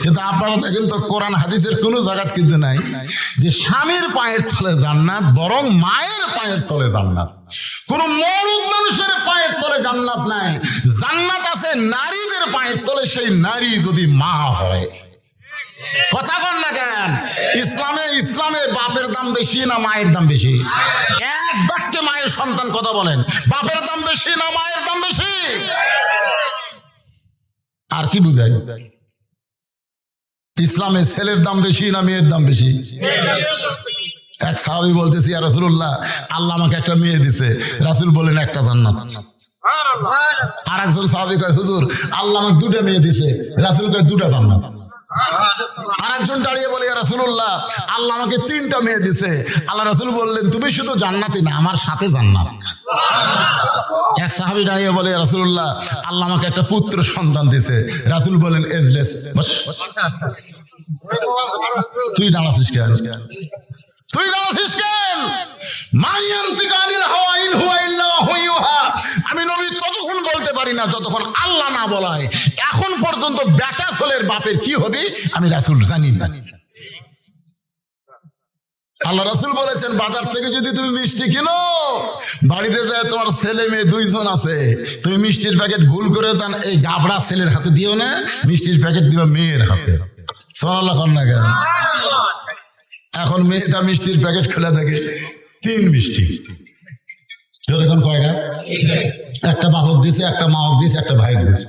কিন্তু আপনারা দেখেন তো কোরআন হাদিসের কোন জায়গাত কিন্তু নাই যে স্বামীর পায়ের তলে জান্নাত, বরং মায়ের পায়ের তলে জান্নাত। কোন মরদ মানুষের পায়ের তলে জান্নাত নাই, জান্নাত আছে নারীদের পায়ের তলে, সেই নারী যদি মা হয়। কথা বল না কেন? ইসলামে বাপের দাম বেশি না মায়ের দাম বেশি? এক বাক্যে মায়ের সন্তান কথা বলেন, বাপের দাম বেশি না মায়ের দাম বেশি? আর কি বুঝাই? ইসলামে ছেলের দাম বেশি না মেয়ের দাম বেশি? এক সাহাবী বলতেছি, ইয়া রাসূলুল্লাহ, আল্লাহ আমাকে একটা মেয়ে দিছে। রাসূল বলেন একটা জান্নাত। আর একজন সাহাবী কয়, হুজুর আল্লাহ আমাকে দুটা মেয়ে দিছে। রাসূল কয় দুটা জান্নাত। আর একজন দাঁড়িয়ে বলে, ইয়া রাসূলুল্লাহ, আল্লাহ আমাকে তিনটা মেয়ে দিছে। আল্লাহ রাসূল বললেন, তুমি শুধু জান্নাতি না, আমার সাথে জান্নাত। এক সাহাবী দাঁড়িয়ে বলে, ইয়া রাসূলুল্লাহ, আল্লাহ আমাকে একটা পুত্র সন্তান দিছে। রাসূল বলেন, এজলেস, বস। তুই দাঁড়াছিস কেন? তুই দাঁড়াছিস কেন? আমি নবী ততক্ষণ বলতে পারি না যতক্ষণ আল্লাহ না বলায়। এখন পর্যন্ত বেটা ছেলের বাপের কি হবে আমি রাসূল জানি না। আল্লাহ রাসূল বলেছেন, বাজার থেকে যদি তুমি মিষ্টি কিনো, বাড়িতে যায় তোমার ছেলে মেয়ে দুইজন আছে, তুমি মিষ্টির প্যাকেট ভুল করে যান এই গাবড়া ছেলের হাতে দিও না, মিষ্টির প্যাকেট দিবা মেয়ের হাতে। সুবহানাল্লাহ কর না কেন? এখন মেয়েটা মিষ্টির প্যাকেট খুলে দেখে 3 মিষ্টি। এখন কয়টা? একটা বাপক দিছে, একটা মাওক দিছে, একটা ভাই দিছে।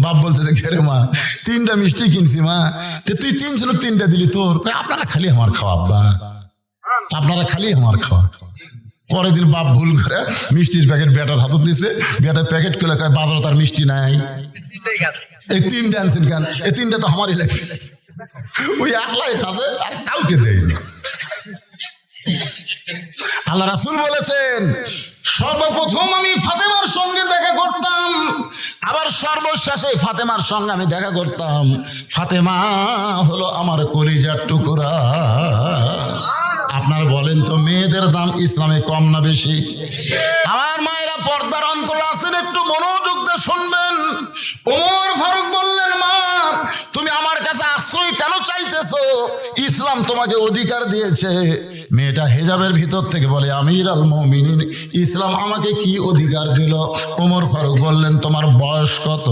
বাপ বলতেছে, ঘেরে মা 3টা মিষ্টি কিনছি মা, তুই 303টা দিলি তোর। আপনারা খালি আমার খাওয়া আব্বা, আপনারা খালি আমার খাওয়া। পরের দিন বাপ ভুল করে মিষ্টির প্যাকেট বেটার হাতত দিছে, বেটার প্যাকেট খুলে কয় বাজারে তার মিষ্টি নাই, এই 3টা আনছেন কেন? এই 3টা তো আমারই লাগে। ওই একলাই খাবে আর কাউকে দেয় না। আল্লাহ রাসূল বলেছেন, সর্বপ্রথম আমি ফাতেমার সঙ্গে দেখা করতাম, আবার সর্বশেষে ফাতেমার সঙ্গে আমি দেখা করতাম। ফাতেমা হলো আমার কলিজার টুকরা। আপনারা বলেন তো, মেয়েদের দাম ইসলামে কম না বেশি? আমার মায়েরা পর্দার অন্তর আছেন, একটু মনোযোগ দিয়ে শুনবেন। ওমর ফারুক বললেন, মা তুমি আমার কাছে আশ্রয় কেন চাইতেছো? ইসলাম তোমাকে অধিকার দিয়েছে। মেয়েটা হেজাবের ভিতর থেকে বলে, আমির আল মুমিনিন, ইসলাম আমাকে কি অধিকার দিল? ওমর ফারুক বললেন, তোমার বয়স কত?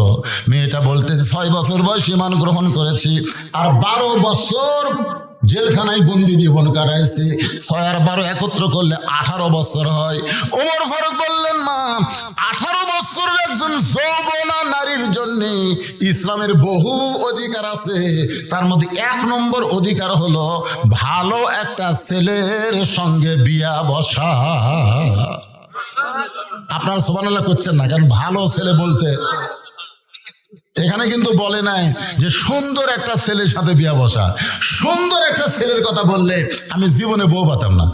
মেয়েটা বলতে, 6 বছর বয়স ঈমান গ্রহণ করেছি, আর 12 বছর জেলখানায় বন্দি জীবন কাটাইছি। 6 আর 12 একত্র করলে 18 বছর হয়। ওমর ফারুক বললেন, মা 18 বছরের একজন যৌবনা নারীর জন্য ইসলামের বহু অধিকার আছে, তার মধ্যে 1 নম্বর অধিকার হলো ভালো একটা ছেলের সঙ্গে বিয়া বসা। আপনারা সুবহানাল্লাহ করছেন না কারণ ভালো ছেলে বলতে এখানে কিন্তু বলে নাই যে সুন্দর একটা ছেলের সাথে বিয়া বসা। সুন্দর একটা ছেলের কথা বললে আমি জীবনে বউ পাতাম না।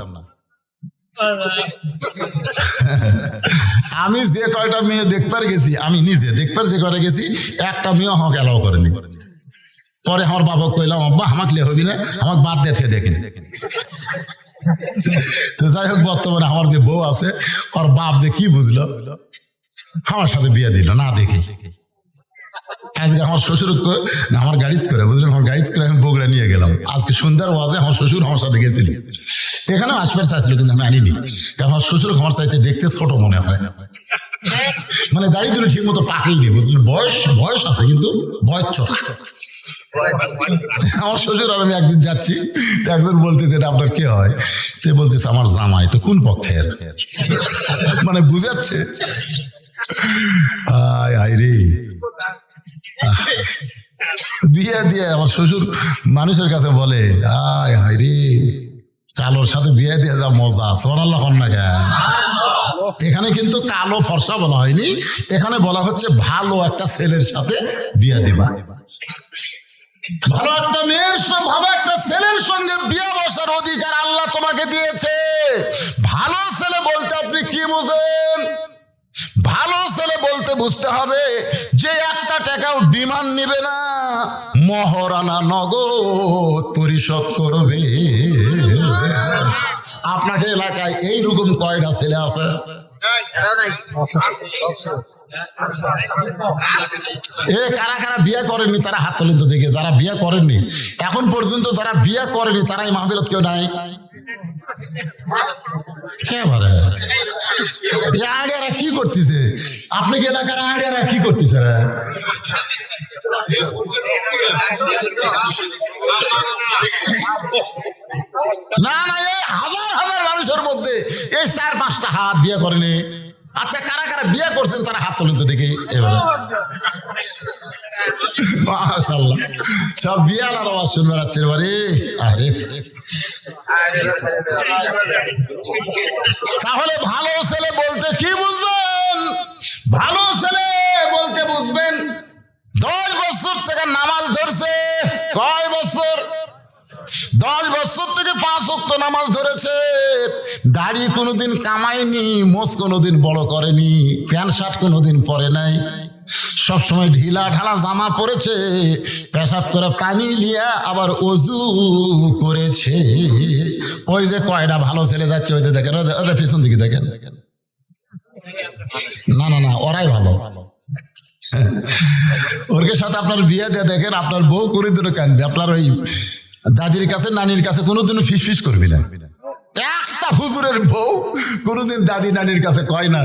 আমি যে কয়টা মেয়ে দেখবার গেছি, আমি নিজে দেখবার যে কয়টা গেছি, একটা মেয়ে আমাকে অ্যালাউ করেনি। পরে আমার বাবা কইলাম, আব্বা আমাকে লে হবি না, আমাকে বাদ দিয়ে দেখেন। তো যাই হোক, বর্তমানে আমার যে বউ আছে, ওর বাপ যে কি বুঝলো, আমার সাথে বিয়ে দিল না দেখে। আজকে আমার শ্বশুর করে আমার গাড়িতে করে, বুঝলেন, আমার গাড়িতে করে আমি বগুড়া নিয়ে গেলাম। আজকে সন্ধ্যার ওয়াজে আমার শ্বশুর আমার সাথে গেছিল, এখানে আসবার চাইছিল কিন্তু আমি আনিনি, কারণ আমার শ্বশুর আমার চাইতে দেখতে ছোট মনে হয়। মানে দাড়ি তুলে ঠিক মতো পাকেইনি, বুঝলেন? বয়স বয়স আছে কিন্তু বয়স চোখ। আমার শ্বশুর আর আমি একদিন যাচ্ছি, তো একজন বলতেছে এটা আপনার কে হয়? সে বলতেছে আমার জামাই। তো কোন পক্ষের? মানে বুঝাচ্ছে। আয় আয় রে, বিয়ে দিয়ে আমার শ্বশুর মানুষের কাছে বলে আয় হায় রে, কালোর সাথে বিয়ে দিয়ে যা মজা, সুবহানাল্লাহ কন না কেন? এখানে কিন্তু কালো ফর্সা বলা হয়নি, এখানে বলা হচ্ছে ভালো একটা ছেলের সাথে বিয়ে দিবা। ভালো একটা মেয়ের ভালো একটা ছেলের সঙ্গে বিয়ে বসার অধিকার আল্লাহ তোমাকে দিয়েছে। ভালো ছেলে বলতে আপনি কি বুঝেন? ভালো ছেলে বলতে বুঝতে হবে যে একটা টাকাও ডিমান্ড নিবে না, মহারানা নগদ পরিশোধ করবে। আপনাকে এলাকায় এইরকম কয়টা ছেলে আছে? কারা কারা বিয়ে করেননি তারা হাত তোলেন তো দেখে। যারা বিয়ে করেননি এখন পর্যন্ত, যারা বিয়ে করেনি তারাই মাহফিলত কেউ নাই। আড়িয়ারা কি করতেছে? আপনি কি এলাকার আড়িয়ারা কি করতেছে? না না, এই হাজার হাজার মানুষের মধ্যে এই 4-5টা হাত বিয়ে করেনি। আচ্ছা, কারা কারা বিয়ে করছেন তারা হাত তোলেন তো দেখি। এবারে মাশাআল্লাহ, সব বিয়ার আর আওয়াজ শুনবে রাত্রের বাড়ি। আরে তাহলে ভালো ছেলে বলতে কি বুঝবেন? ভালো ছেলে বলতে বুঝবেন 10 বছর থেকে নামাজ ধরছে। কয় বছর? 10 বছর থেকে 5 ওয়াক্ত নামাজ ধরেছে। দাড়ি কোনোদিন কামায়নি, মোচ কোনোদিন বড় করেনি, প্যান্ট শার্ট কোনোদিন পরে নাই, সবসময় ঢিলা ঢালা জামা পরেছে, পেশাব করে পানি লিয়া আবার অজু করেছে। ওই যে কয়টা ভালো ছেলে যাচ্ছে, ওই যে দেখেন, ওদের পিছন দিকে দেখেন। না না না, ওরাই ভালো। ওর সাথে আপনার বিয়ে দিয়ে দেখেন, আপনার বউ করে দিল কানবে। আপনার ওই দাদির কাছে নানির কাছে কোনোদিনও ফিস ফিস করবি না। একটা হুজুরের বউ কোনোদিন দাদি নানির কাছে কয় না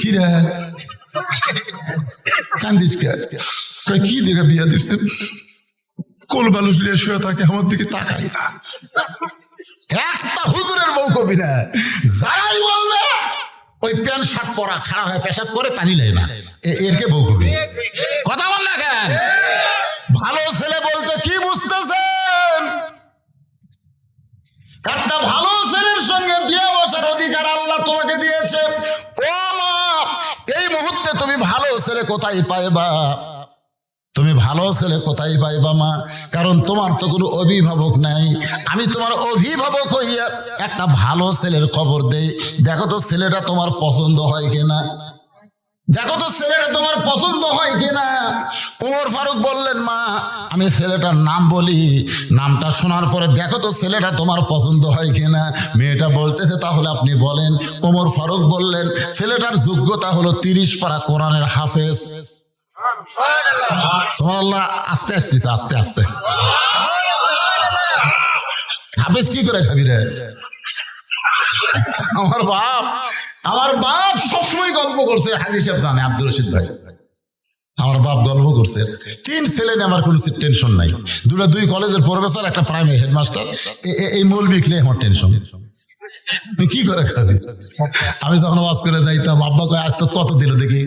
কি রে কান্দিস কে? কি দেখে বিয়ে দিচ্ছেন? কোল বালুস লিয়ে শুয়ে থাকে, আমার দিকে তাকাই না। একটা হুজুরের বউ কবি না। যারাই বলবে ওই প্যান্ট শার্ট পরা খাড়া হয়ে পেশাব করে পানি নেয় না, এরকে বউ কবি। কথা বল না কেন? ভালো ছেলে বলতে কি বুঝতেছেন? একটা ভালো ছেলের সঙ্গে বিয়ে বসার অধিকার আল্লাহ তোমাকে দিয়েছে। ও মা, এই মুহূর্তে তুমি ভালো ছেলে কোথায় পাইবা? তুমি ভালো ছেলে কোথায় পাইবা মা? কারণ তোমার তো কোনো অভিভাবক নাই। আমি তোমার অভিভাবক হইয়া একটা ভালো ছেলের খবর দেই। দেখো তো ছেলেটা তোমার পছন্দ হয় কিনা, দেখো তো ছেলেটা তোমার পছন্দ হয় কিনা। ওমর ফারুক বললেন মা আমি ছেলেটার নাম বলি, নামটা শোনার পরে দেখো তো ছেলেটা তোমার পছন্দ হয় কিনা। মেয়েটা বলতেছে তাহলে আপনি বলেন। ওমর ফারুক বললেন ছেলেটার যোগ্যতা হলো 30 পারা কোরআনের হাফেজ। সুবহানাল্লাহ, আস্তে আস্তে আস্তে আস্তে। হাফেজ কি করে খাবি রে? আমার বাপ সবসময় গল্প করছে, হাজি সাহেব জানে, আব্দুর রশিদ ভাই, আমার বাপ গল্প করছে 3 ছেলে নিয়ে আমার কোনো টেনশন নাই। 2 কলেজের প্রফেসর, একটা প্রাইমারি হেডমাস্টার, এই মৌলবি খেলে আমার টেনশন। কি করে খাবি? আমি যখন ওয়াজ করে যাইতাম, আব্বা কয় আজ তো কত দিল দেখি।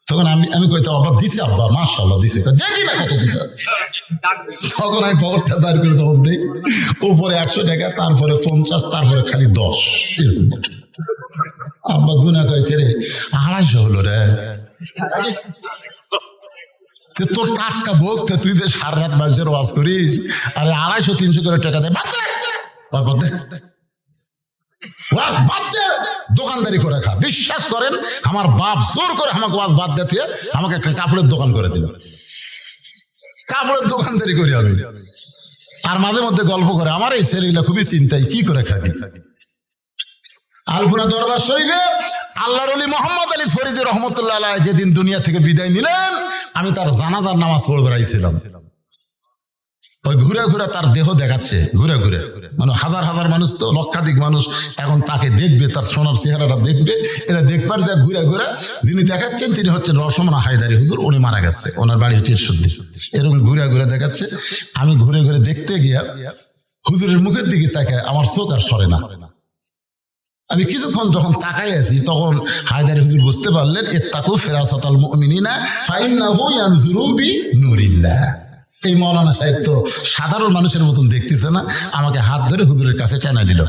তখন আমি কইতাম আব্বা দিছে, আব্বা মাশাআল্লাহ দিছে, দেখি না কত দিছে। তখন আমি পকেটটা বাইর করে তখন দিই, উপরে 100 টাকা, তারপরে 50, তারপরে খালি 10। আব্বা গুনা কয়েছে রে 250 হলো রে। তোর টাটকা বলতে তুই যে সারা রাত মানুষের ওয়াজ করিস, আরে 250-300 করে টাকা দেয়, দোকানদারি করে খা। বিশ্বাস করেন আমার বাপ জোর করে আমাকে ওয়াজ বাদ দিতে আমাকে একটা কাপড়ের দোকান করে দিল। কাপড়ের দোকানদারি করি আমি। আর মাঝে মধ্যে গল্প করে আমার এই ছেলেগুলা খুবই চিন্তায়, কি করে খাবি। আলপুরা দরবার শরীফে আল্লাহর ওলি মোহাম্মদ আলী ফরিদি রহমতুল্লাহ আলাইহি যেদিন দুনিয়া থেকে বিদায় নিলেন, আমি তার জানাজার নামাজ পড়ে বেড়াইছিলাম। ওই ঘুরে ঘুরে তার দেহ দেখাচ্ছে, ঘুরে ঘুরে, মানে হাজার হাজার মানুষ তো, লক্ষাধিক মানুষ এখন তাকে দেখবে, তার সোনার চেহারাটা দেখবে। এটা দেখবার দেখ ঘুরে ঘুরে যিনি দেখাচ্ছেন তিনি হচ্ছেন রসমনা হায়দারি হুজুর, উনি মারা গেছে, ওনার বাড়ি হচ্ছে ঈশ্বরদী। এরকম ঘুরে ঘুরে দেখাচ্ছে। আমি ঘুরে ঘুরে দেখতে গিয়া হুজুরের মুখের দিকে তাকায় আমার চোখ আর সরে না। আমি কিছুক্ষণ যখন তাকাই আছি তখন হায়দারি হুজুর বুঝতে পারলেন ইত্তাকু ফিরাসাতাল মুমিনিনা ফাইন্নাহু ইয়ানজুরু বিনুরিল্লাহ। এই মৌলানা সাহেব তো সাধারণ মানুষের মতন দেখতেছে না, আমাকে হাত ধরে হুজুরের কাছে টেনে নিল।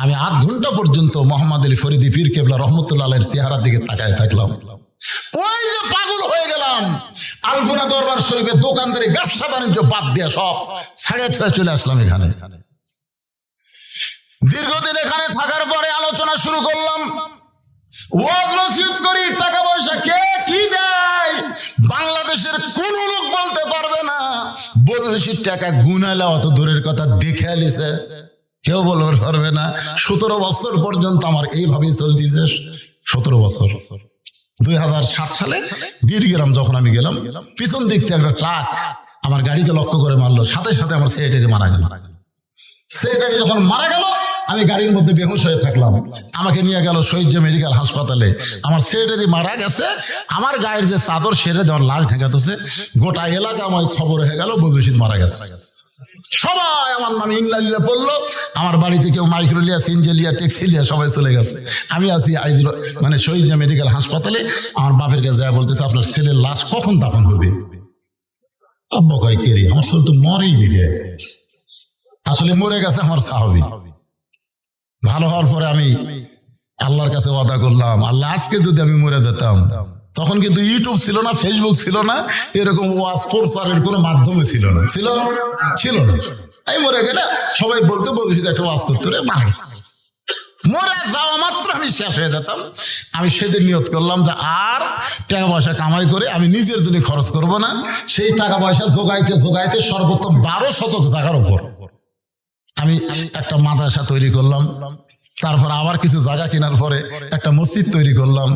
আমি আধ ঘন্টা পর্যন্ত মোহাম্মদ আলী ফরিদি পীর কেবলা রহমতুল্লাহ আলাইহির চেহারার দিকে তাকায় থাকলাম। ওই যে পাগল হয়ে গেলাম। আলপনা দরবার শরীফের দোকানদারি ব্যবসা বাণিজ্য বাদ দিয়ে সব ছাড়িয়ে চলে আসলাম এখানে। দীর্ঘদিন এখানে থাকার পরে আলোচনা শুরু করলাম, ওয়াজ নসিহত করি, টাকা পয়সা কে কি দেয় বাংলাদেশের কোন লোক বলতে পারবে না। বৈদেশিক টাকা গুনালে অত দূরের কথা দেখে আলিছে কেউ বলতে পারবে না। 17 বছর পর্যন্ত আমার এইভাবেই চলতেছে। 17 বছর। 2007 সালে বীরগ্রাম যখন আমি গেলাম, পিছন দিক থেকে একটা ট্রাক আমার গাড়িকে লক্ষ্য করে মারলো, সাথে সাথে আমার সেক্রেটারি মারা গেল। সেক্রেটারি যখন মারা গেল আমি গাড়ির মধ্যে বেহুশ হয়ে থাকলাম। আমাকে নিয়ে গেল শহীদ মেডিকেল হাসপাতালে। আমার সেক্রেটারি মারা গেছে, আমার গায়ের যে চাদর সেরে দেওয়ার লাশ ঢেকাতেছে, গোটা এলাকা আমার খবর হয়ে গেল বৈদেশিক মারা গেছে। সবাই আমার নামে ইংলালিয়া পড়লো। আমার বাড়িতে কেউ মাইক্রোলিয়া, সিনজেলিয়া, টেক্সিলিয়া সবাই চলে গেছে। আমি আছি মানে শহীদ মেডিকেল হাসপাতালে। আমার বাপের কাছে যা বলতেছে আপনার ছেলের লাশ কখন দাফন হবে? আব্বা কয় কেরি আমার ছেলে তো মরেই নিবে। আসলে মরে গেছে আমার সাহাবী। ভালো হওয়ার পরে আমি আল্লাহর কাছে ওয়াদা করলাম, আল্লাহ আজকে যদি আমি মরে যেতাম, তখন কিন্তু ইউটিউব ছিল না, ফেসবুক ছিল না, এরকম ওয়াজ প্রচারের কোনো মাধ্যমে ছিল না, ছিল না। আমি মরে গেলে সবাই বলতো বলছি একটা ওয়াজ করতে রে, মারা গেছে। মরে যাওয়া মাত্র আমি শেষ হয়ে যেতাম। আমি সেদিন নিয়ত করলাম যে আর টাকা পয়সা কামাই করে আমি নিজের জন্য খরচ করব না। সেই টাকা পয়সা জোগাইতে জোগাইতে সর্বোচ্চ 12 শতক জায়গার উপর আমি একটা মাদ্রাসা তৈরি করলাম। তারপর আবার কিছু জায়গা কেনার পরে একটা মসজিদ তৈরি করলাম।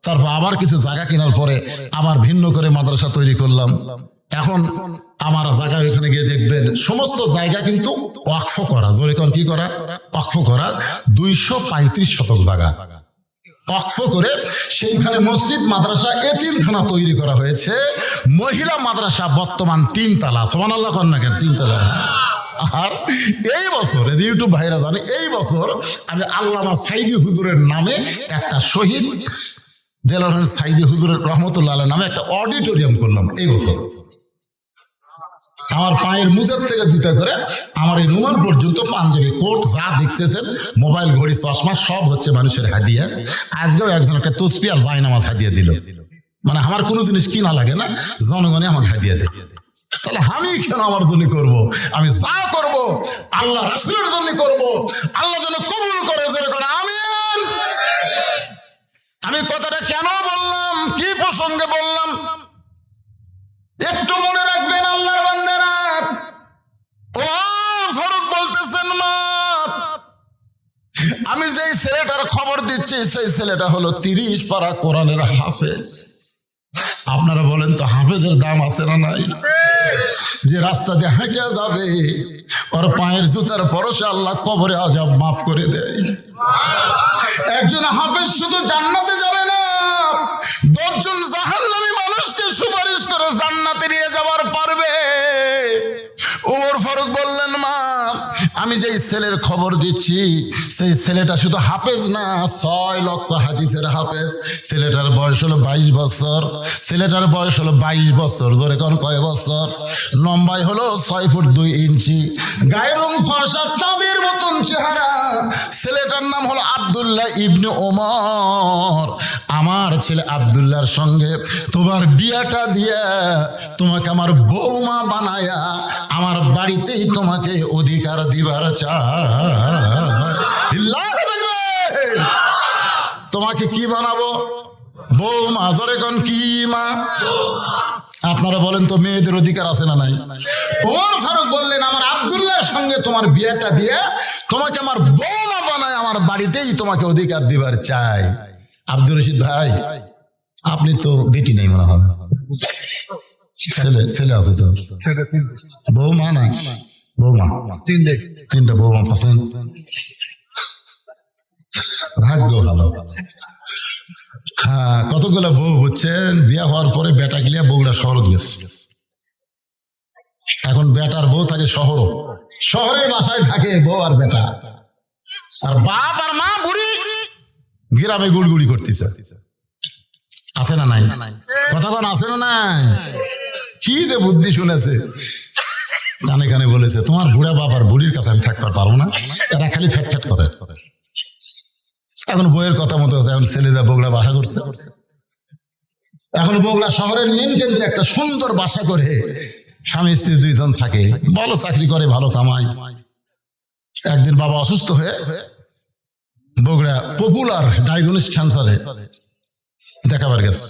তারপর আবার কিছু জায়গা কেনার পরে আবার ভিন্ন করে মাদ্রাসা তৈরি করলাম। এখন আমার জায়গা ওইখানে গিয়ে দেখবেন সমস্ত জায়গা কিন্তু ওয়াকফ করা। জোরে কোন কি করা? ওয়াকফ করা। 235 শতক জায়গা ওয়াকফ করে সেইখানে মসজিদ, মাদ্রাসা, এতিমখানা তৈরি করা হয়েছে। মহিলা মাদ্রাসা বর্তমান 3 তলা। সুবহানাল্লাহ কন না কেন? 3 তলা। আর এই বছর ইউটিউব ভাইরা জানে, এই বছর আমি আল্লামা সাইদি হুজুরের নামে একটা শহীদ দেলোয়ার হোসেন সাইদি হুজুরের রহমতুল্লাহ নামে একটা অডিটোরিয়াম করলাম। এই বছর আমার পায়ের মুজের থেকে জুতা করে আমার এই রুমাল পর্যন্ত, পাঞ্জাবি, কোট যা দেখতেছেন, মোবাইল, ঘড়ি, চশমা সব হচ্ছে মানুষের হাদিয়া। আজকেও একজন একটা তসবিহ আর জায়নামাজ হাদিয়া দিল। মানে আমার কোনো জিনিস কিনা লাগে না, জনগণে আমাকে হাদিয়া দেয়। তাহলে আমি কেন আমার জন্য করবো? আমি যা করবো আল্লাহ রাসূলের জন্য করবো। আল্লাহ যেন কবুল করে, জোরে করে আমিন। আমি কথাটা কেন বললাম, কি প্রসঙ্গে বললাম একটু মনে রাখবেন আল্লাহর বান্দারা। ওমর ফারুক বলতেছেন, মা আমি যেই ছেলেটার খবর দিচ্ছি সেই ছেলেটা হলো 30 পারা কোরআনের হাফেজ। আপনারা বলেন তো হাফেজের দাম আছে না নাই? যে রাস্তা দিয়ে হেঁটে যাবে ওর পায়ের জুতার পরশে আল্লাহ কবরে আযাব মাফ করে দেয়। একজন হাফেজ শুধু জান্নাতে যাবে না, 10 জন জাহান্নামী মানুষকে সুপারিশ করে জান্নাতে নিয়ে যাওয়ার পারবে। ওমর ফারুক বললেন, মা আমি যেই ছেলের খবর দিচ্ছি সেই ছেলেটা শুধু হাফেজ না, 6 লক্ষ হাদিসের হাফেজ। ছেলেটার বয়স হলো 22 বছর। ছেলেটার বয়স হলো 22 বছর। জোরে কোন কয় বছর? লম্বাই হলো 6 ফুট 2 ইঞ্চি। গায়ের রং ফর্সা, চাঁদের মতন চেহারা। ছেলেটার নাম হলো আব্দুল্লাহ ইবনে ওমর। আমার ছেলে আব্দুল্লাহর সঙ্গে তোমার বিয়াটা দিয়ে তোমাকে আমার বৌমা বানায়া আমার বাড়িতেই তোমাকে অধিকার দিবার চাই। তোমাকে কি বানাবো? বৌমা। জোরে কোন কি মা? আপনারা বলেন তো মেয়েদের অধিকার আছে না নাই? ওমর ফারুক বললেন, আমার আব্দুল্লাহর সঙ্গে তোমার বিয়েটা দিয়ে তোমাকে আমার বৌমা বানায় আমার বাড়িতেই তোমাকে অধিকার দিবার চাই। আব্দুর রশিদ ভাই, আপনি তো বেটি নেই মনে হয়। ছেলে ছেলে আছে তো? বৌমা নাই? বৌমা তিনটা বৌমা পাচ্ছেন, ভাগ্য ভালো। হ্যাঁ, কতগুলো বউ হচ্ছেন, বিয়ে হওয়ার পরে বেটা গিয়া বউরা শহর গেছে। এখন বেটার বউ থাকে শহর, শহরের বাসায় থাকে বউ আর বেটা, আর বাপ আর মা বুড়ি গ্রামে গুড়গুড়ি করতেছে। আছে না নাই? কথা কোন আছে না নাই? কি যে বুদ্ধি শুনেছে, কানে কানে বলেছে তোমার বুড়া বাপ আর বুড়ির কাছে আমি থাকতে পারবো না, এরা খালি ফ্যাট ফ্যাট করে। এখন বইয়ের কথা মতো এখন ছেলেরা বগুড়া বাসা করছে। এখন বগুড়া শহরের মেন কেন্দ্রে একটা সুন্দর বাসা করে স্বামী স্ত্রী দুইজন থাকে, ভালো চাকরি করে, ভালো কামাই। একদিন বাবা অসুস্থ হয়ে বগুড়া পপুলার ডায়াগনোস্টিক সেন্টারে দেখাবার গেছে।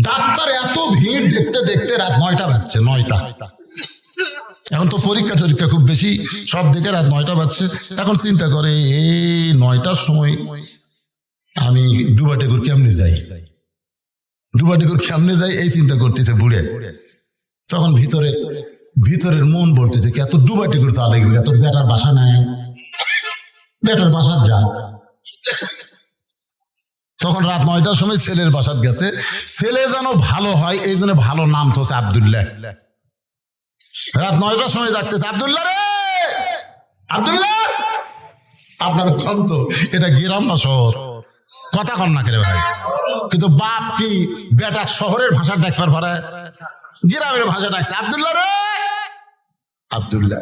ডাক্তার এত ভিড়, দেখতে দেখতে রাত 9টা বাজছে। 9টা, এখন তো পরীক্ষা টরীক্ষা খুব বেশি, সব দিকে রাত 9টা বাজছে। এখন চিন্তা করে এই 9টার সময় আমি ডুবাটেকুর কেমনে যাই, ডুবাটেকুর কেমনে যাই, এই চিন্তা করতেছে বুড়ে। তখন ভিতরের মন বলতেছে এত ডুবাটেকুর চালে গেলে এত বেটার বাসা নাই, বেটার বাসার যা। তখন রাত 9টার সময় ছেলের বাসাত গেছে, ছেলে যেন ভালো হয় এই জন্য ভালো নাম তো হচ্ছে আব্দুল্লাহ। রাত 9টার সময় ডাকতেছে, আব্দুল্লাহ রে, আব্দুল্লাহ। আপনার ক্ষণ তো এটা গ্রাম না শহর? কথা কন না করে ভাই। কিন্তু বাপ কি বেটা শহরের ভাষা ডাকবার পারে? গ্রামের ভাষা ডাকছে, আব্দুল্লাহ রে, আব্দুল্লাহ।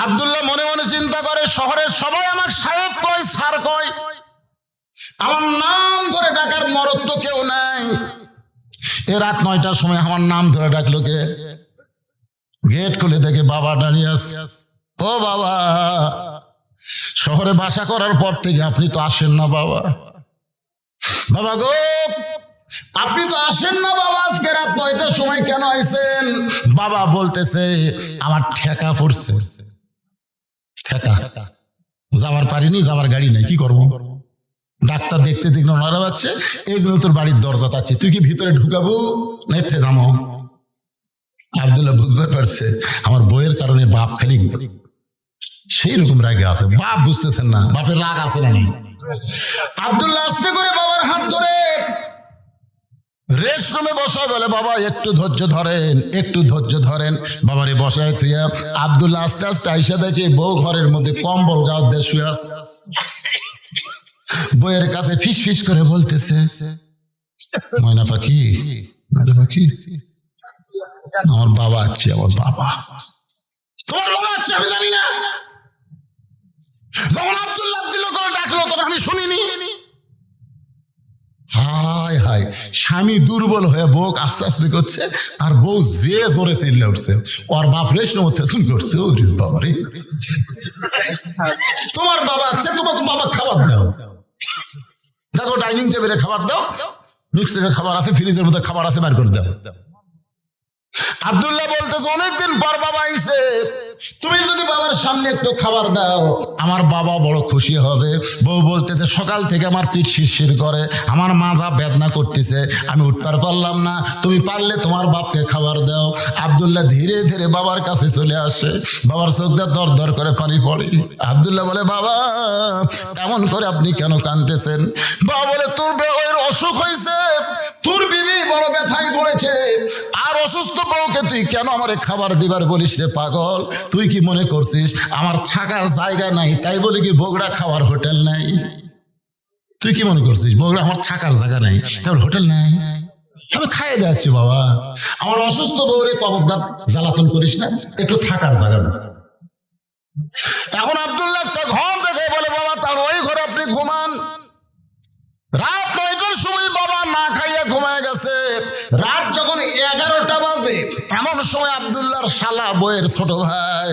আব্দুল্লাহ মনে মনে চিন্তা করে শহরের সবাই আমার সাহেব কয়, স্যার কয়, আমার নাম ধরে ডাকার মরদ তো কেউ নাই। এ রাত 9টার সময় আমার নাম ধরে ডাকলো কে? গেট খুলে দেখে বাবা দাঁড়িয়ে আছে। ও বাবা, শহরে বাসা করার পর থেকে আপনি তো আসেন না বাবা। বাবা গো, আপনি তো আসেন না বাবা, আজকে রাত 9টার সময় কেন আইছেন? বাবা বলতেছে আমার ঠেকা পড়ছে, ঠেকা, যাওয়ার পারিনি, যাওয়ার গাড়ি নাই, কি করবো? ডাক্তার দেখতে দেখলো নাড়া পাচ্ছে, এই জন্য তোর বাড়ির দরজা চাচ্ছি, তুই কি ভিতরে ঢুকাবো না এতে যাবো? আব্দুল্লাহ বুঝতে পারছে আমার বইয়ের কারণে বাপ খালি সেই রকম রাগে আছে। বাপ বুঝতেছেন না বাপের রাগ আছে না। আব্দুল্লাহ আস্তে করে বাবার হাত ধরে রেস্ট রুমে বসায়, বলে বাবা একটু ধৈর্য ধরেন, একটু ধৈর্য ধরেন। বাবারে বসায় থুইয়া আব্দুল্লাহ আস্তে আস্তে আইসা দেখে বউ ঘরের মধ্যে কম্বল গাও দিয়ে শুয়ে আছে। বইয়ের কাছে ফিস ফিস করে বলতেছে, ময়না পাখি, ময়না পাখি, আমার বাবা আছে, আমার বাবা। তোমার বাবা আছে আমি জানি না। যখন আব্দুল্লাহ করে ডাকলো তখন আমি শুনিনি। হায় হায়, স্বামী দুর্বল হয়ে বউ আস্তে আস্তে করছে, আর বউ যে জোরে চিল্লে উঠছে, ওর বাপ রেশন মধ্যে শুন করছে, ওরে বাবা রে, তোমার বাবা আছে, তোমার বাবা খাবার দাও, দেখো ডাইনিং টেবিলে খাবার দাও, মিক্সিতে খাবার আছে, ফ্রিজের মধ্যে খাবার আছে, বের করে দাও। আব্দুল্লাহ বলতেছে অনেকদিন পর বাবা আইছে, তুমি যদি বাবার সামনে একটু খাবার দাও আমার বাবা বড় খুশি হবে। বউ বলতেছে সকাল থেকে আমার পিঠ শিরশির করে, আমার মাজা বেদনা করতেছে, আমি উঠতে পারলাম না, তুমি পারলে তোমার বাপকে খাবার দাও। আব্দুল্লাহ ধীরে ধীরে বাবার কাছে চলে আসে, বাবার চোখ দিয়ে দর দর করে পানি পড়ে। আব্দুল্লাহ বলে বাবা এমন করে আপনি কেন কাঁদতেছেন? বাবা বলে তোর বউয়ের অসুখ হয়েছে, তোর বিবি বড় ব্যথায় পড়েছে, আর অসুস্থ বউকে তুই কেন আমারে খাবার দিবার বলিস রে পাগল? তুই কি মনে করছিস আমার থাকার জায়গা নাই তাই বলে কি বগুড়া খাওয়ার হোটেল নাই? তুই কি মনে করছিস বগুড়া আমার থাকার জায়গা নাই তাহলে হোটেল নাই? আমি খাইয়ে যাচ্ছি বাবা, আমার অসুস্থ বউরে কবরদার জ্বালাতন করিস না, একটু থাকার জায়গা না। এখন আব্দুল্লাহ একটা ঘর দেখে বলে বাবা তার ওই ঘরে আপনি ঘুমান। রাত 9টার সময় বাবা না খাইয়া ঘুমায় গেছে। রাত যখন 11টা বাজে এমন সময় আব্দুল্লাহর শালা বইয়ের ছোট ভাই,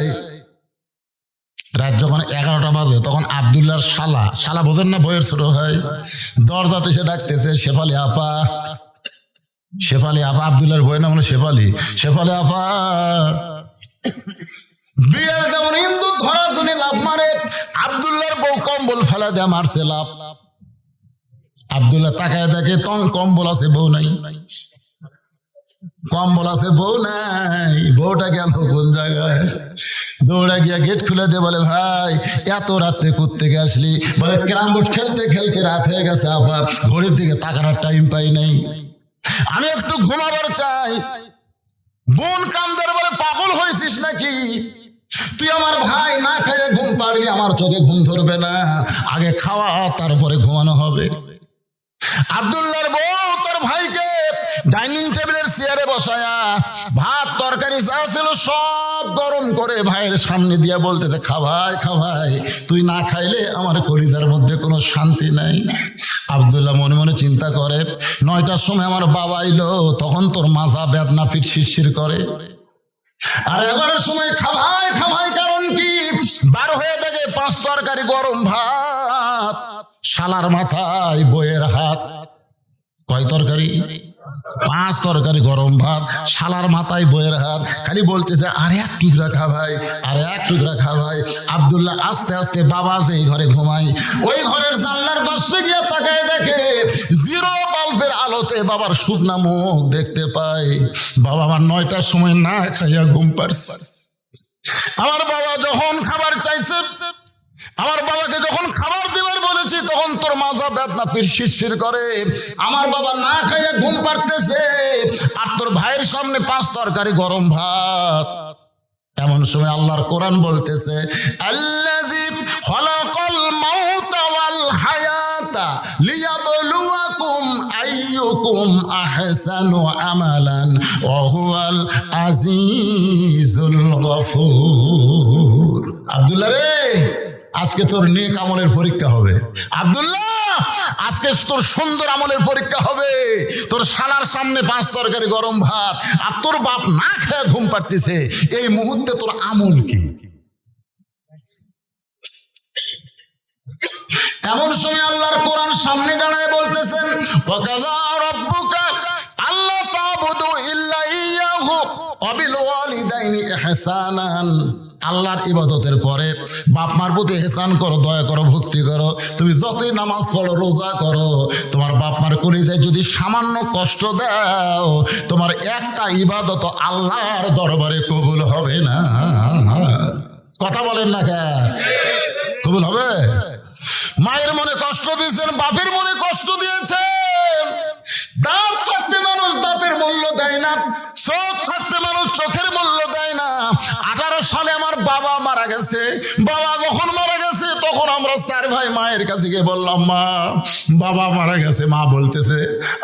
রাত যখন 11টা বাজে তখন আব্দুল্লাহর শালা বোঝেন না বইয়ের ছোট ভাই, দরজাতে সে ডাকতেছে শেফালি আপা, শেফালি আপা। আব্দুল্লাহর বইয়ের নাম হলো শেফালি, শেফালি আপা। বিয়ের যেমন হিন্দু ধরা ধরে লাভ মারে, আব্দুল্লাহর বউ কম্বল ফেলা দেয়া মারছে লাভ। আব্দুল্লাহ তাকায় দেখে তখন কম্বল আছে, বউ নাই। কম্বল আছে, বউ নাই। বউটা গেল কোন জায়গায়? দৌড়া গিয়া গেট খুলে দিয়ে বলে, ভাই এত রাত্রে কোত্থেকে আসলি? বলে ক্যারাম বোর্ড খেলতে খেলতে রাত হয়ে গেছে, আবার ঘড়ির দিকে তাকানোর টাইম পাই নাই, আমি একটু ঘুমাবার চাই। বোন কান্দার বলে, পাগল হয়েছিস নাকি? তুই আমার ভাই, না খেয়ে ঘুম পাড়বি, আমার চোখে ঘুম ধরবে না। আগে খাওয়া, তারপরে ঘুমানো হবে। আব্দুল্লাহর বউ তার ভাইকে ডাইনিং টেবিলের চেয়ারে বসায়া ভাত তরকারি যা ছিল সব গরম করে ভাইয়ের সামনে দিয়া বলতেছে, খা ভাই, খা ভাই, তুই না খাইলে আমার কলিজার মধ্যে কোনো শান্তি নাই। আব্দুল্লাহ মনে মনে চিন্তা করে, 9টার সময় আমার বাবা আইলো, তখন তোর মাজা বেদনা পিঠ শিরশির করে। আর 11টার সময় খা ভাই, খা ভাই, কারণ কি? 12 হয়ে থাকে 5 তরকারি গরম ভাত, শালার মাথায় বইয়ের হাত। কয় তরকারি? 5 তরকারি গরম ভাত, শালার মাথায় বইয়ের হাত। খালি বলতেছে, আরে এক টুকরা খা ভাই, আরে এক টুকরা খা ভাই। আব্দুল্লাহ আস্তে আস্তে বাবা যে ঘরে ঘুমাই, ওই ঘরের জানলার পাশে গিয়ে তাকায় দেখে, জিরো বাল্বের আলোতে বাবার শুকনা মুখ দেখতে পায়। বাবা আমার 9টার সময় না খাইয়া ঘুম পাড়ছে। আমার বাবা যখন খাবার চাইছে, আমার বাবাকে যখন খাবার দেবার বলেছি, তখন তোর মাজা বেদনা পিঠ শিরশির করে। আমার বাবা না খাইয়া ঘুম পাড়তেছে, আর তোর ভাইয়ের সামনে 5 তরকারি গরম ভাত। এমন সময় আল্লাহর কোরআন বলতেছে, আল্লাযী খালাকাল মাউতা ওয়াল হায়াতা লিয়াবলুয়াকুম আইয়ুকুম আহসানু আমালান ওয়া হুয়াল আজিজুল গফুর। আব্দুল্লাহ রে, আজকে তোর নেক আমলের পরীক্ষা হবে। আব্দুল্লাহ, আজকে তোর সুন্দর আমলের পরীক্ষা হবে। তোর শালার সামনে 5 তরকারি গরম ভাত, আর তোর বাপ না খেয়ে ঘুম পাড়তেছে। এই মুহূর্তে তোর আমল কি? এমন সময় আল্লাহর কোরআন সামনে দাঁড়ায় বলতেছেন, ওয়াকাযা রাব্বুকা আল্লা তা'বুদু ইল্লা ইয়্যাহু ওয়া বিল ওয়ালিদাইনি ইহসানান। আল্লাহর ইবাদতের পরে বাপ মার প্রতি ইহসান করো, দয়া করো, ভক্তি করো। তুমি যতই নামাজ পড়ো, রোজা করো, তোমার বাপ মার কলিজায় যদি সামান্য কষ্ট দাও, তোমার একটা ইবাদত আল্লাহর দরবারে কবুল হবে না। কথা বলেন না কেন? কবুল হবে? মায়ের মনে কষ্ট দিয়েছেন, বাপের মনে কষ্ট দিয়েছেন। দাঁত থাকতে মানুষ দাঁতের মূল্য দেয় না, চোখ থাকতে মানুষ চোখের মূল্য দেয় না। 18 সালে আমার বাবা মারা গেছে। বাবা যখন মারা গেছে, তখন আমরা 4 ভাই মায়ের কাছে গিয়ে বললাম, মা বাবা মারা গেছে। মা বলতেছে,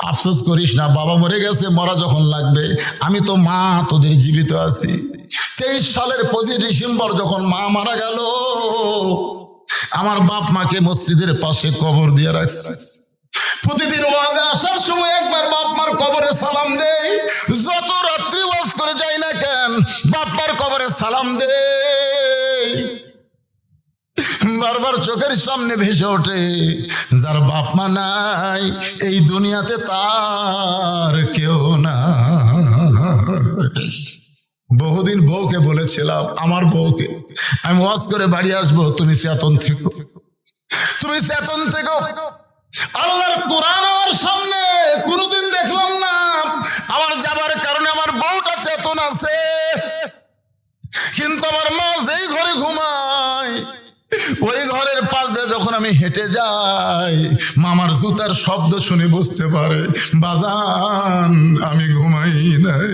আফসোস করিস না, বাবা মরে গেছে, মরা যখন লাগবে। আমি তো মা, তোদের জীবিত আছি। 23 সালের 25 ডিসেম্বর যখন মা মারা গেল, আমার বাপ মাকে মসজিদের পাশে কবর দিয়ে রাখছে। প্রতিদিন ওয়াজে আসার সময় একবার বাপ মার কবরে সালাম দেই। যত রাত্রি ওয়াজ করে যাই না কেন, বাপ মার কবরে সালাম দেই। বারবার চোখের সামনে ভেসে ওঠে, যার বাপ মা নাই এই দুনিয়াতে তার কেউ না। বহুদিন বউকে বলেছিলাম, আমার বউকে, আমি ওয়াজ করে বাড়ি আসবো, তুমি চেতন থেকো, তুমি চেতন থেকো। আল্লাহর কোরআন আমার সামনে কোনদিন দেখলাম না। আমার যাবার কারণে আমার বউটা চেতন আছে, কিন্তু আমার মা যেই ঘরে ঘুমায়, ওই ঘরের পাশ দিয়ে যখন আমি হেঁটে যাই, মামার জুতার শব্দ শুনে বুঝতে পারে, বাজান আমি ঘুমাই নাই।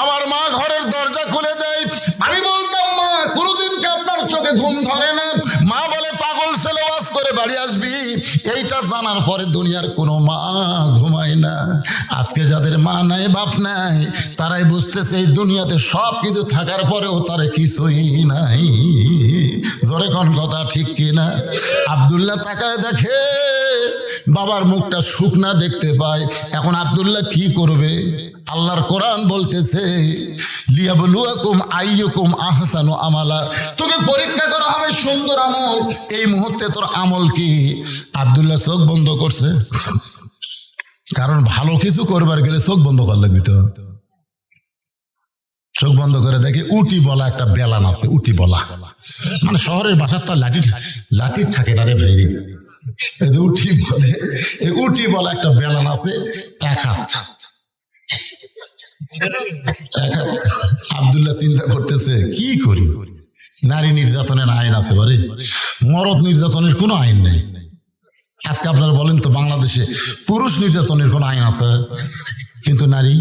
আমার মা ঘরের দরজা খুলে দেয়। আমি বলতাম, মা কোনদিন কি আপনার চোখে ঘুম ধরে না? মা বলে, পাগল ছেলে, ওয়াজ করে বাড়ি আসবি। এইটা জানার পরে দুনিয়ার কোনো মা ঘুমায় না। আজকে যাদের মা নাই, বাপ নাই, তারাই বুঝতেছে এই দুনিয়াতে সব কিছু থাকার পরেও তার কিছুই নাই। জোরে কোন কথা ঠিক কিনা? আব্দুল্লাহ তাকায় দেখে বাবার মুখটা শুকনা দেখতে পায়। এখন আব্দুল্লাহ কি করবে? আল্লাহর কোরআন বলতেছে, লিয়াবলুয়াকুম আইয়ুকুম আহসানু আমালা। তোকে পরীক্ষা করা হবে সুন্দর আমল। এই মুহূর্তে তোর আমল কি? আব্দুল্লাহ চোখ বন্ধ করছে, কারণ ভালো কিছু করবার গেলে চোখ বন্ধ করা লাগবে। তো চোখ বন্ধ করে দেখে উটি বলা একটা বেলান আছে। উটি বলা মানে শহরের বাসার তো লাঠি থাকে না রে ভাই, উঠি বলে, উঠি বলা একটা বেলান আছে, 1 হাত। আব্দুল্লাহ চিন্তা করতেছে কি করি, নারী নির্যাতনের আইন আছে বারে, মরদ নির্যাতনের কোনো আইন নেই। আজকে আপনারা বলেন তো বাংলাদেশে পুরুষ নির্যাতনের কোনো আইন আছে, কিন্তু নারী।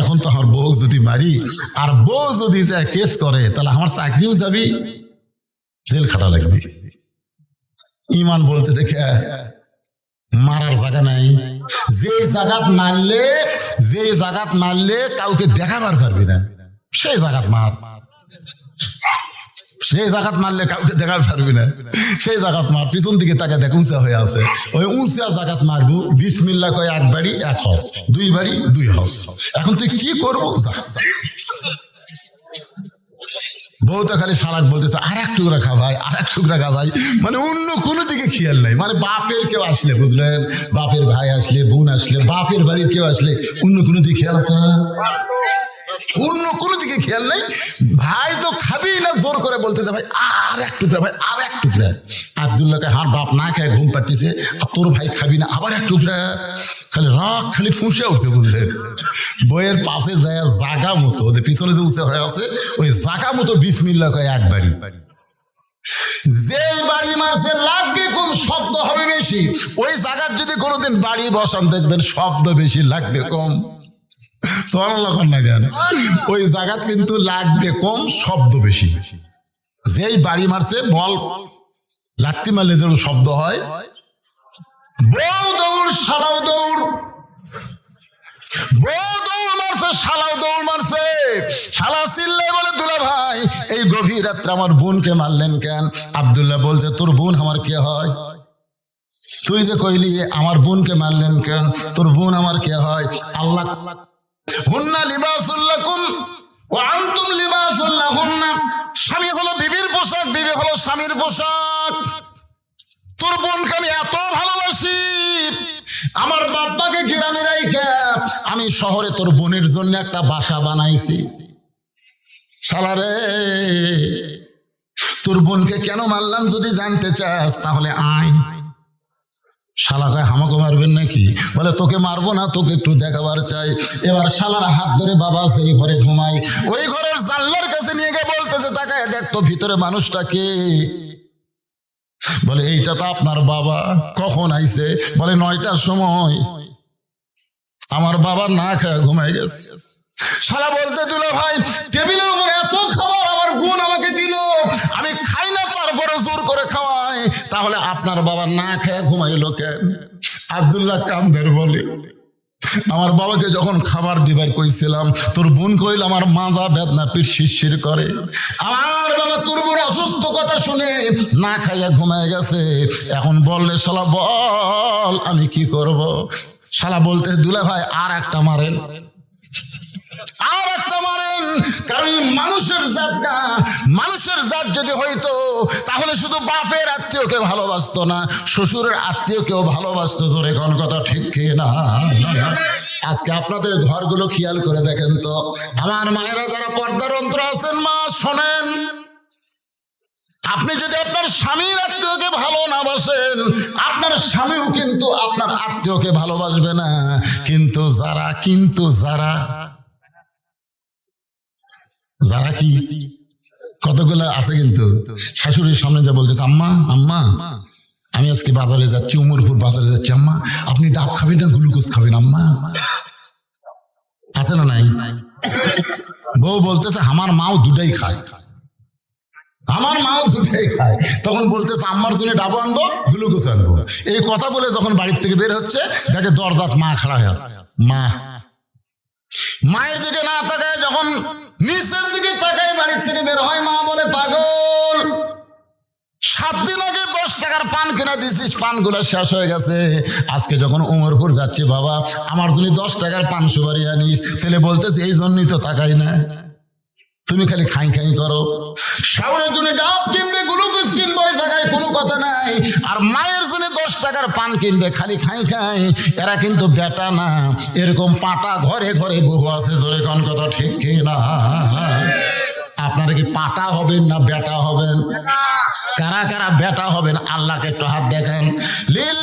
এখন তো আমার বউ যদি মারি আর বউ যদি কেস করে তাহলে আমার চাকরিও যাবি, জেল খাটা লাগবে। ইমান বলতে দেখে মারার জায়গা নাই, যে জায়গাত মারলে কাউকে দেখাবার পারবি না সেই জায়গাত মার, সেই জায়গাত মারলে কাউকে দেখাতে পারবি না সেই জায়গাত মার। পিছন দিকে তাকে দেখ উঁচা হয়ে আছে, ওই উঁচা জায়গাত মারবো। বিসমিল্লাহ কয় এক বাড়ি এক হস, দুই বাড়ি দুই হস। এখন তুই কি করবো? বউ তো খালি সারাক বলতেছে আর এক টুকরা খা ভাই, আর এক টুকরা খা ভাই, মানে অন্য কোনো দিকে খেয়াল নাই। মানে বাপের কেউ আসলে, বুঝলেন, বাপের ভাই আসলে, বোন আসলে, বাপের বাড়ির কেউ আসলে অন্য কোনো দিকে খেয়াল আছে, অন্য কোনো দিকে খেয়াল নাই। ভাই তো খাবি না, জোর করে বলতেছে ভাই আর এক টুকরা, ভাই আর এক টুকরা। আব্দুল্লাহকে হার বাপ না খায় ঘুম পাড়তেছে, আর তোর ভাই খাবি না আবার এক টুকরা, খালি রাগ খালি ফুঁসে উঠছে, বুঝলেন। বইয়ের পাশে যায় জাগা মতো, ওদের পিছনে যে উঁচে হয়ে আছে ওই জাগা মতো বিসমিল্লাহ কয় এক বাড়ি। যে বাড়ি মারছে লাগবে কম, শব্দ হবে বেশি। ওই জায়গার যদি কোনোদিন বাড়ি বসান দেখবেন শব্দ বেশি, লাগবে কম। না কেন ওই জায়গা কিন্তু লাগবে কম, শব্দ বেশি। যেই বাড়ি মারছে বল লাত্তি মারলে যেন শব্দ হয়। বউ দৌড় শালাও দৌড়, বউ দৌড় মারছে শালাও দৌড় মারছে। শালা চিল্লাই বলে দুলা ভাই এই গভীর রাত্রে আমার বোনকে মারলেন কেন? আব্দুল্লাহ বলছে তোর বোন আমার কে হয়? তুই যে কইলি আমার বোনকে মারলেন কেন? তোর বোন আমার কে হয়? আল্লাহ হুন্না লিবাসুল লাকুম ওয়া আনতুম লিবাসুল লাহুন্না। স্বামী হলো বিবির পোশাক, বিবি হলো স্বামীর পোশাক। তোর বোনকে আমি এত ভালোবাসি, আমার বাপ্পাকে গ্রামে রাইখা আমি শহরে তোর বোনের জন্য একটা বাসা বানাইছি। শালারে তোর বোনকে কেন মারলাম যদি জানতে চাস তাহলে আয়। শালা কয় আমাকে মারবেন নাকি? বলে তোকে মারবো না, তোকে একটু দেখাবার চাই। এবার শালার হাত ধরে বাবা সেই ঘরে ঘুমাই, ওই ঘরের জানলার কাছে নিয়ে গিয়ে বলতেছে তাকায় দেখ তো ভিতরে মানুষটা কে? বলে এইটা তো আপনার বাবা। কখন আইছে? বলে 9টার সময়। আমার বাবা না খায় ঘুমাই গেছে। শালা বলতে দিল ভাই টেবিলের উপর এত খাবার আমার বোন আমাকে দিল, আমি খাই না তারপরে জোর করে খাওয়াই, তাহলে আপনার বাবা না খেয়ে ঘুমাইলো কেন? আব্দুল্লাহ কামদের বলে আমার বাবাকে যখন খাবার দিবার কইছিলাম তোর বোন কইল আমার মাজা বেদনা পিঠ শিরশির করে। আমার বাবা তোর বোন অসুস্থ কথা শুনে না খাইয়া ঘুমায় গেছে। এখন বললে শালা বল আমি কি করব? শালা বলতে দুলা ভাই আর একটা মারেন, আর একটা মারেন। কারণ মানুষের জাত না, মানুষের জাত যদি হইতো তাহলে শুধু বাপের আত্মীয়কে ভালোবাসতো না, শ্বশুরের আত্মীয়কেও ভালোবাসতো। ধরে কোন কথা ঠিক কি না? আজকে আপনাদের ঘরগুলো খেয়াল করে দেখেন তো, আমার মায়েরা যারা পর্দার অন্তর আছেন মা শোনেন, আপনি যদি আপনার স্বামীর আত্মীয়কে ভালো না বাসেন আপনার স্বামীও কিন্তু আপনার আত্মীয়কে ভালোবাসবে না। কিন্তু যারা যারা কি কতগুলো আছে কিন্তু শাশুড়ির সামনে যা বলছে আম্মা আম্মা আমি আজকে বাজারে যাচ্ছি, উমরপুর বাজারে যাচ্ছি, আম্মা আপনি ডাব খাবেন না গ্লুকোজ খাবেন আম্মা? আছে না নাই? বউ বলতেছে আমার মাও দুটাই খায়, আমার মাও দুটাই খায়। তখন বলতেছে আম্মার জন্য ডাবো আনবো গ্লুকোজ আনবো। এই কথা বলে যখন বাড়ির থেকে বের হচ্ছে দেখে দরজাত মা খাড়া হয়ে আছে। মায়ের দিকে না তাকায় যখন নিচের দিকে তাকায় বাড়ির থেকে বের হয়, মা বলে পাগল 7 দিন আগে 10 টাকার পান কিনা দিছিস, পানগুলো শেষ হয়ে গেছে। আজকে যখন উমরপুর যাচ্ছি বাবা আমার জন্য 10 টাকার পান সুপারি আনিস। ছেলে বলতেছে এই জন্যই তো তাকাই না, তুমি খালি খাই খাই করো। শাওরের জন্য ডাব কিনবে গ্লুকোজ কিনবে ওই জায়গায় কোনো কথা নাই, আর মায়ের জন্য 10 টাকার পান কিনবে খালি খাই খাই। এরা কিন্তু বেটা না, এরকম পাটা ঘরে ঘরে বহু আছে। জোরে কোন কথা ঠিক কি না? আপনারা কি পাটা হবেন না বেটা হবেন? কারা কারা বেটা হবেন আল্লাহকে একটু হাত দেখান। লিল